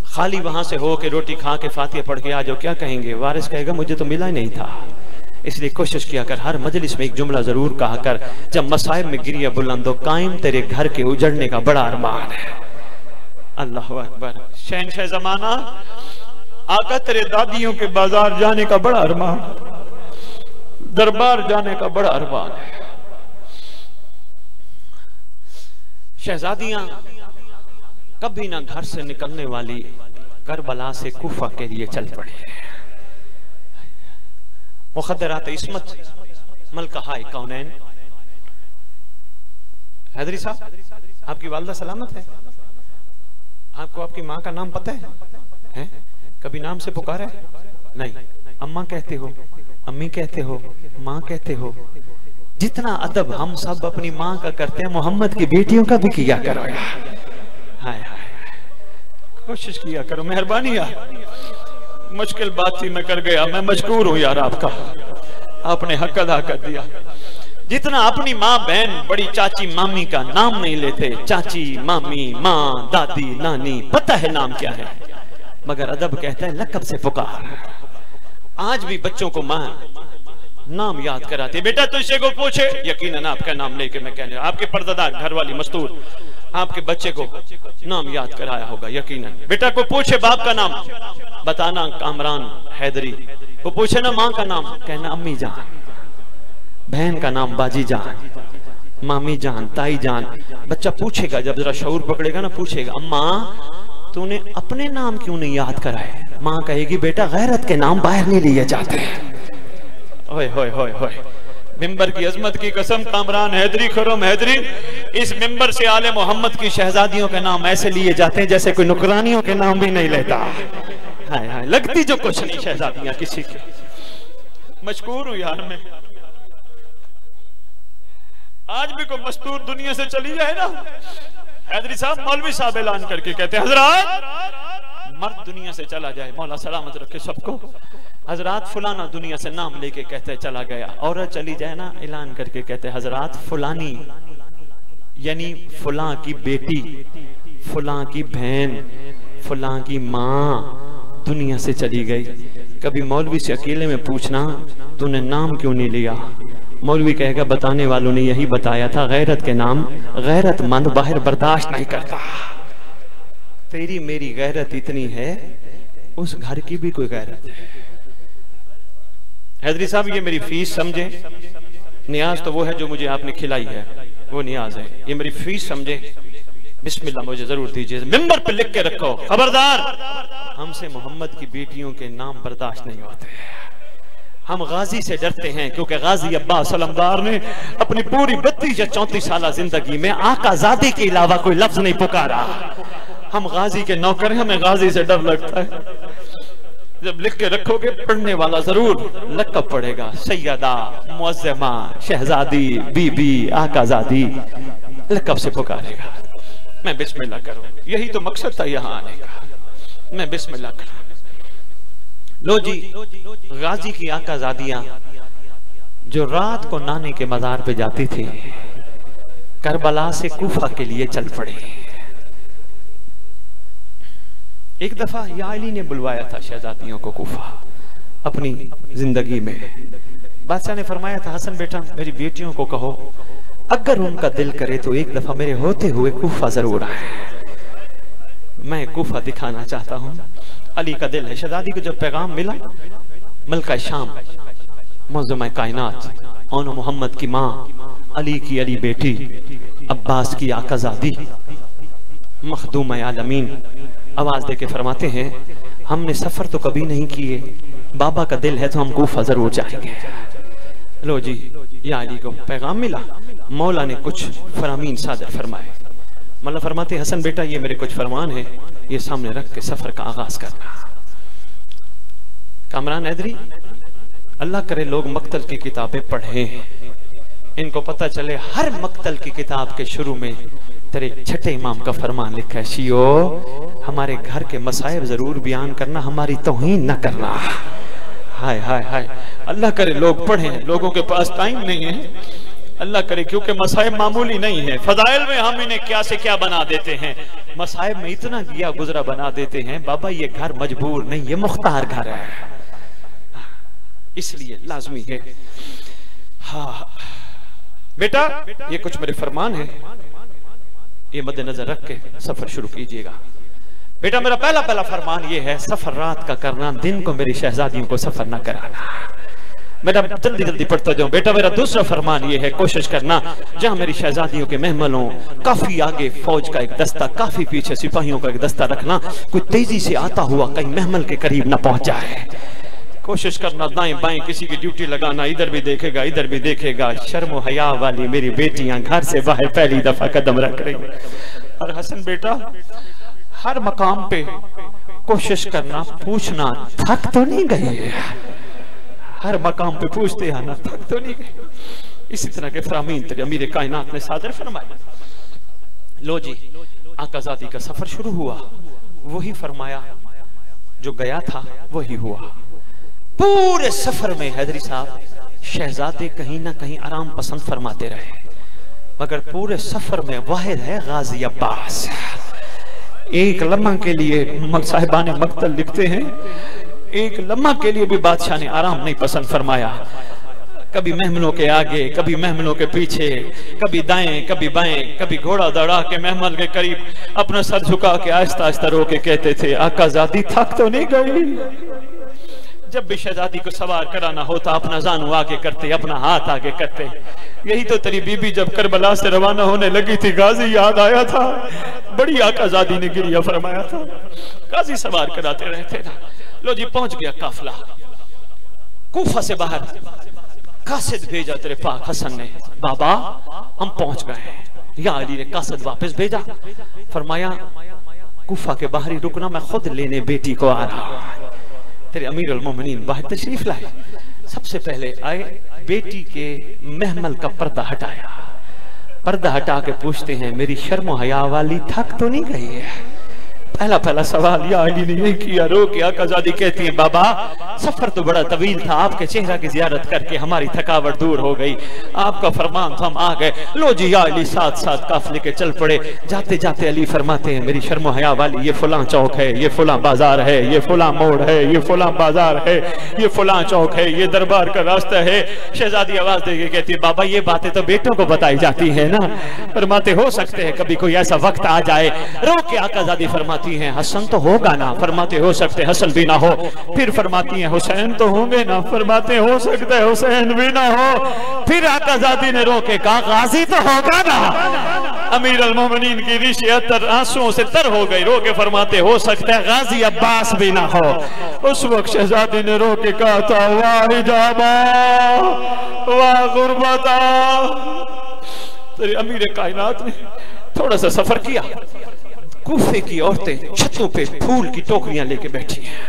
खाली वहां से हो के रोटी खा के फातिहा पढ़ के आ जाओ, क्या कहेंगे, वारिस कहेगा मुझे तो मिला ही नहीं था। इसलिए कोशिश किया कर हर मजलिस में एक जुमला जरूर कहा कर, जब मसाइब में गिरिया बुलंदो कायम तेरे घर के उजड़ने का बड़ा अरमान है। अल्लाह अकबर। शहनशाह ज़माना आका तेरे दादियों के बाजार जाने का बड़ा अरमान, दरबार जाने का बड़ा अरमान है। शहजादियां कभी ना घर से निकलने वाली करबला से कूफा के लिए चल पड़े। मुखद्दरात इस्मत मलका कौनैन। हैदरी साहब, आपकी वालदा सलामत है? आपको आपकी माँ का नाम पता है? कभी नाम से पुकारा है? नहीं। अम्मा कहते हो, अम्मी कहते हो, माँ कहते हो। जितना अदब हम सब अपनी माँ का करते हैं, मोहम्मद की बेटियों का भी किया करो यार। हाय हाय, कोशिश किया करो, मेहरबानी यार। मुश्किल बात थी, मैं कर गया, मैं मजबूर हूं यार आपका, आपने हक अदा कर दिया। जितना अपनी माँ बहन बड़ी चाची मामी का नाम नहीं लेते, चाची मामी माँ दादी नानी, पता है नाम क्या है, मगर अदब कहता है लकब से पुकार। आज भी बच्चों को माँ नाम याद कराती, बेटा तुझसे को पूछे, यकीनन आपका नाम लेके मैं कहने, आपके पर्दादार घर वाली मस्तूर आपके बच्चे को नाम याद कराया होगा यकीनन। बेटा को पूछे बाप का नाम, बताना कामरान हैदरी, को पूछे ना माँ का नाम, कहना अम्मी जान, बहन का नाम बाजी जान, मामी जान, ताई जान। बच्चा पूछेगा, जब जरा शऊर पकड़ेगा ना, पूछेगा अम्मा तूने अपने नाम क्यों नहीं याद कराए? माँ कहेगी बेटा गैरत के नाम बाहर नहीं लिए जाते। ओए होए होए होए, मिंबर की अजमत की कसम, कामरान हैदरी खुरम हैदरी, इस मिंबर से आले मोहम्मद की शहजादियों के नाम ऐसे लिए जाते हैं जैसे कोई नुकरानियों के नाम भी नहीं लेता। हाय हाय, लगती जो कुछ नहीं शहजादियां किसी की। मशकूर हूं यार मैं, आज भी कोई मस्तूर दुनिया से चली जाए ना, हैदरी साहब मौलवी साहब ऐलान करके कहते हैं हजरात मर्द दुनिया से चला जाए, मौला सलामत रखे सबको, हजरात फुलाना दुनिया से नाम लेके कहते चला गया। औरत चली जाए ना, ऐलान करके कहते हजरात फुलानी, यानी फुला की बेटी, फुला की बहन, फुला की माँ दुनिया से चली गई। कभी मौलवी से अकेले में पूछना तूने नाम क्यों नहीं लिया, मौलवी कहेगा बताने वालों ने यही बताया था, गैरत के नाम गैरतमंद बाहर बर्दाश्त नहीं करता। तेरी मेरी गैरत इतनी है, उस घर की भी कोई गैरत है। हैदरी साहब ये मेरी फीस समझे, नियाज तो वो है जो मुझे आपने खिलाई है, वो नियाज है, ये मेरी फीस समझे। बिस्मिल्लाह मुझे जरूर दीजिए, मिंबर पे लिख के रखो, खबरदार हमसे मोहम्मद की बेटियों के नाम बर्दाश्त नहीं होते। हम गाजी से डरते हैं क्योंकि गाजी अब्बास अलमदार ने अपनी पूरी 32 या 34 साल जिंदगी में आकाजादी के अलावा कोई लफ्ज नहीं पुकारा। हम गाजी के नौकर हैं, हमें गाजी से डर लगता है। जब लिख के रखोगे पढ़ने वाला जरूर लक़ब पढ़ेगा, सैयदा, मुअज़्ज़मा, शहजादी, बीबी, आकाजादी, लक़ब से पुकारेगा। मैं बिस्मिल्लाह करूं, यही तो मकसद था यहाँ आने का। मैं बिस्मिल्लाह करूं। लो जी, गाजी की आकाजादियां जो रात को नानी के मजार पे जाती थी, करबला से कूफा के लिए चल पड़ी। एक दफा या अली ने बुलवाया था शहजादियों को कूफा अपनी जिंदगी में। बादशाह ने फरमाया था, हसन बेटा मेरी बेटियों को कहो अगर उनका दिल करे तो एक दफा मेरे होते हुए कूफा जरूर आए, मैं कूफा दिखाना चाहता हूं। अली का दिल है। शहजादी को जब पैगाम मिला, मलका शाम, मुअज़्ज़मा कायनात, औन मोहम्मद की माँ, अली की अली बेटी, अब्बास की आकाजादी, मखदूम आलमीन, आवाज देके फरमाते हैं, हमने सफर तो कभी नहीं किए, बाबा का दिल है तो हम कूफा जरूर जाएंगे। लो जी, या अली को पैगाम मिला। मौला ने कुछ फरामीन सादर फरमाए। मौला फरमाते, हसन बेटा ये मेरे कुछ फरमान है, ये सामने रख के सफर का आगाज करना। कामरान हैदरी, अल्लाह करे लोग मक्तल की किताबें पढ़ें, इनको पता चले हर मक्तल की किताब के शुरू में तेरे छठे इमाम का फरमान लिखा है, शियो हमारे घर के मसाइब जरूर बयान करना, हमारी तौहीन न करना। हाय हाय हाय, अल्लाह करे लोग पढ़ें, लोगों के पास टाइम नहीं है। अल्लाह करे, क्योंकि मसाइब मामूली नहीं है। फदाइल में हम इन्हें क्या से क्या बना देते हैं, मसाइब में इतना गिया गुजरा बना देते हैं। बाबा ये घर मजबूर नहीं, ये मुख्तार घर है, इसलिए लाजमी है। हाँ बेटा, ये कुछ मेरे फरमान है, ये मद्देनजर रख के सफर शुरू कीजिएगा। बेटा मेरा पहला फरमान ये है, सफर रात का करना, दिन को मेरी शहजादियों को सफर ना कराना। बेटा जल्दी जल्दी पढ़ता जाऊं। बेटा मेरा दूसरा फरमान ये है, कोशिश करना जहां मेरी शहजादियों के महमल हो, काफी आगे फौज का एक दस्ता, काफी पीछे सिपाहियों का एक दस्ता रखना, कोई तेजी से आता हुआ कहीं महमल के करीब ना पहुंच जाए। कोशिश करना दाएं बाएं किसी की ड्यूटी लगाना, इधर भी देखेगा इधर भी देखेगा। शर्म हया वाली मेरी बेटियां घर से बाहर पहली दफा कदम रख रही हैं। और हसन बेटा हर मकाम पे कोशिश करना पूछना, थक तो नहीं गए? हर मकाम पे पूछते आना, थक तो नहीं गए? इसी तरह के फरामीन तेरे अमीर कायनात ने सादर फरमाया। लो जी, आकाजादी का सफर शुरू हुआ, वही फरमाया जो गया था वही हुआ। पूरे सफर में हैदरी साहब शहजादे कहीं ना कहीं आराम पसंद फरमाते रहे, मगर पूरे सफर में वाहिद है गाजी अब्बास। एक लम्हा के लिए साहिबान मक्तल लिखते हैं, एक लम्हा के लिए भी बादशाह ने आराम नहीं पसंद फरमाया। कभी महमलों के आगे, कभी महमलों के पीछे, कभी दाएं कभी बाएं, कभी घोड़ा दौड़ा के महमल के करीब अपना सर झुका के आहिस्ता आहिस्ता रो के कहते थे, आकाजादी थक तो नहीं गई? जब भी शहजादी को सवार कराना होता, अपना जानू आगे करते, अपना हाथ आगे करते। यही तो तेरी बीबी जब करबला से रवाना होने लगी थी, गाजी याद आया था, बड़ी आकाजादी ने गिरिया फरमाया था, गाजी सवार कराते रहते ना। लो जी, पहुंच गया काफिला कूफा से बाहर, कासिद भेजा तेरे पाक हसन ने, बाबा हम पहुंच गए। या अली ने कासिद वापस भेजा, फरमाया कूफा के बाहर ही रुकना, मैं खुद लेने बेटी को आ रहा हूं। तेरे अमीर अल मोमिनीन बाहर तशरीफ लाए, सबसे पहले आए, बेटी के महमल का पर्दा हटाया, पर्दा हटा के पूछते हैं, मेरी शर्म हया वाली थक तो नहीं गई है? पहला सवाल या अली ने यही किया। रो के आकाजादी कहती है, बाबा सफर तो बड़ा तवील था, आपके चेहरा की जियारत करके हमारी थकावट दूर हो गई, आपका फरमान तो हम आ गए। लो जी, या अली साथ साथ काफिले के चल पड़े। जाते जाते अली फरमाते हैं, मेरी शर्म हया वाली, ये फुला चौक है, ये फुला बाजार है, ये फुला मोड़ है, ये फुला बाजार है, ये फुला चौक है, ये दरबार का रास्ता है। शहजादी आवाज देके कहती है, बाबा ये बातें तो बेटों को बताई जाती है ना। फरमाते, हो सकते है कभी कोई ऐसा वक्त आ जाए। रो के आकाजादी फरमाते फरमाती हैं हसन तो होगा ना, फरमाते हो सकते हसन भी ना हो। फिर फरमाती हैं हुसैन तो होंगे ना, फरमाते हो सकते हुसैन भी ना हो। फिर आकाज़ादी ने रोके कहा गाजी तो होगा ना। अमीर अल मोमिनीन की ऋषि अतर आंसुओं से तर हो गई, रो के फरमाते हो सकता है गाजी अब्बास भी ना हो। उस वक्त शहजादी ने रो के कहा था वाह हिजाबा वाह गुरबता। तेरे अमीर कायनात ने थोड़ा सा सफर किया, कूफे की औरतें छतों पे फूल की टोकरियां लेके बैठी हैं।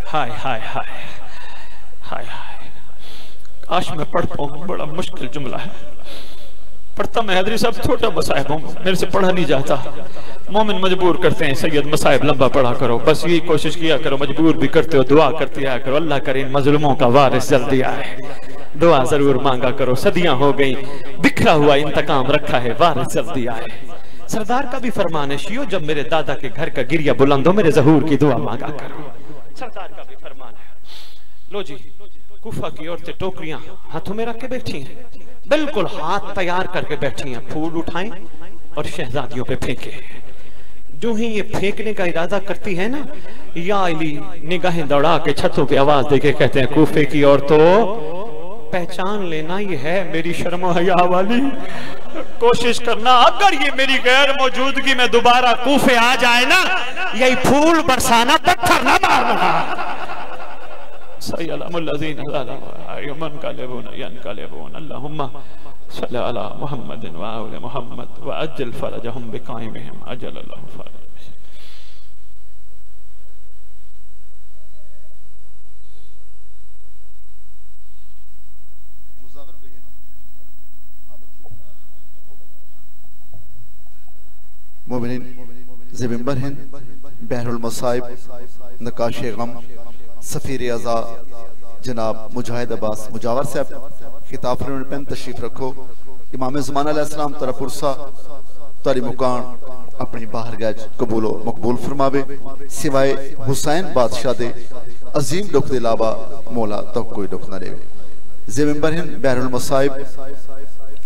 हाय हाय हाय हाय हाय, काश मैं पढ़ पाऊं, बड़ा मुश्किल जुमला है। पढ़ता मैं हैदरी साहब छोटा मसाहिब हूँ, मेरे से पढ़ा नहीं जाता। मोमिन मजबूर करते हैं सैयद मसाहिब लंबा पढ़ा करो, बस यही कोशिश किया करो। मजबूर भी करते हो, दुआ करते आया करो, अल्लाह करे इन मजलूमों का वारिस जल्दी आए। दुआ जरूर मांगा करो, सदियां हो गई, बिखरा हुआ इंतकाम रखा है, वारिस जल्दी आए। सरदार का भी फरमान है शियो, जब मेरे दादा के घर का गिरिया बुलंद हो मेरे ज़हूर की दुआ मांगा करो। सरदार का भी फरमान है। लो जी, कुफा की औरतें टोकरियां हाथों में रख के बैठी हैं, बिल्कुल हाथ तैयार करके बैठी हैं। फूल उठाएं और शहजादियों पे फेंके। जो ही ये फेंकने का इरादा करती है ना, या अली निगाहें दौड़ा के छतों पे आवाज देके कहते हैं कूफे की औरतों पहचान लेना, ये है मेरी शर्म हया वाली। कोशिश करना अगर ये मेरी गैर मौजूदगी में दोबारा कूफे आ जाए ना, यही फूल बरसाना, पत्थर ना मारना। अल्लाहुम्मा सल्ली अला मुहम्मदिन व आले मुहम्मद व अज्जल फरजहुम बिकाइमिहिम अजलल्लाहु फरज। मोमिनीन ज़िमिंबर हिंद बहरुल मसाइब नकाशे गम सफ़ीर अज़ा जनाब मुजाहिद अब्बास मुजावर साहब खिताब पेन तशरीफ रखो। इमाम ज़माना अलैहिस्सलाम तोरा पुरसा तारी मुकान अपनी बाहर गैज कबूलो मकबूल फरमावे। सिवाय हुसैन बादशाह दे अजीम दुख दे अलावा मौला तो कोई दुख न देवे। ज़िमिंबर हिंद बहरुल मसाइब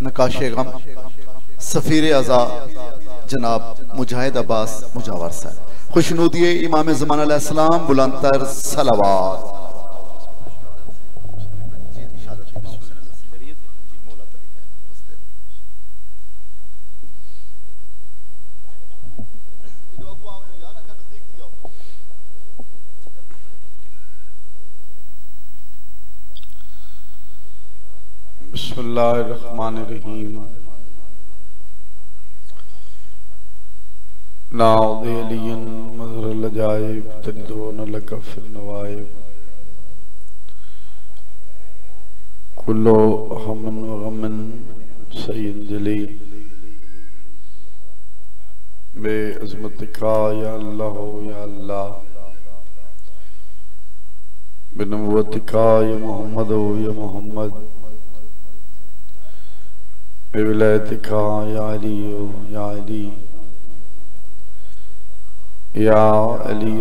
नकाशे गम सफ़ीर अज़ा जनाब मुजाहिद अब्बास मुजावर साहब। खुशनुदिये इमाम ज़माना अलैहिस्सलाम बुलंदतर सलावत। बिस्मिल्लाहिर्रहमानिर्रहीम। नाउज़िलियन मज़हर लजाइब तदून लकफ़िन नवाइब कुल्लो हमन व गमन सय्यद जलील बे अज़मतिका या अल्लाह या अल्लाह बिनुव्वतिका या मोहम्मद या मोहम्मद बिविलायतिका या अली या अली या अली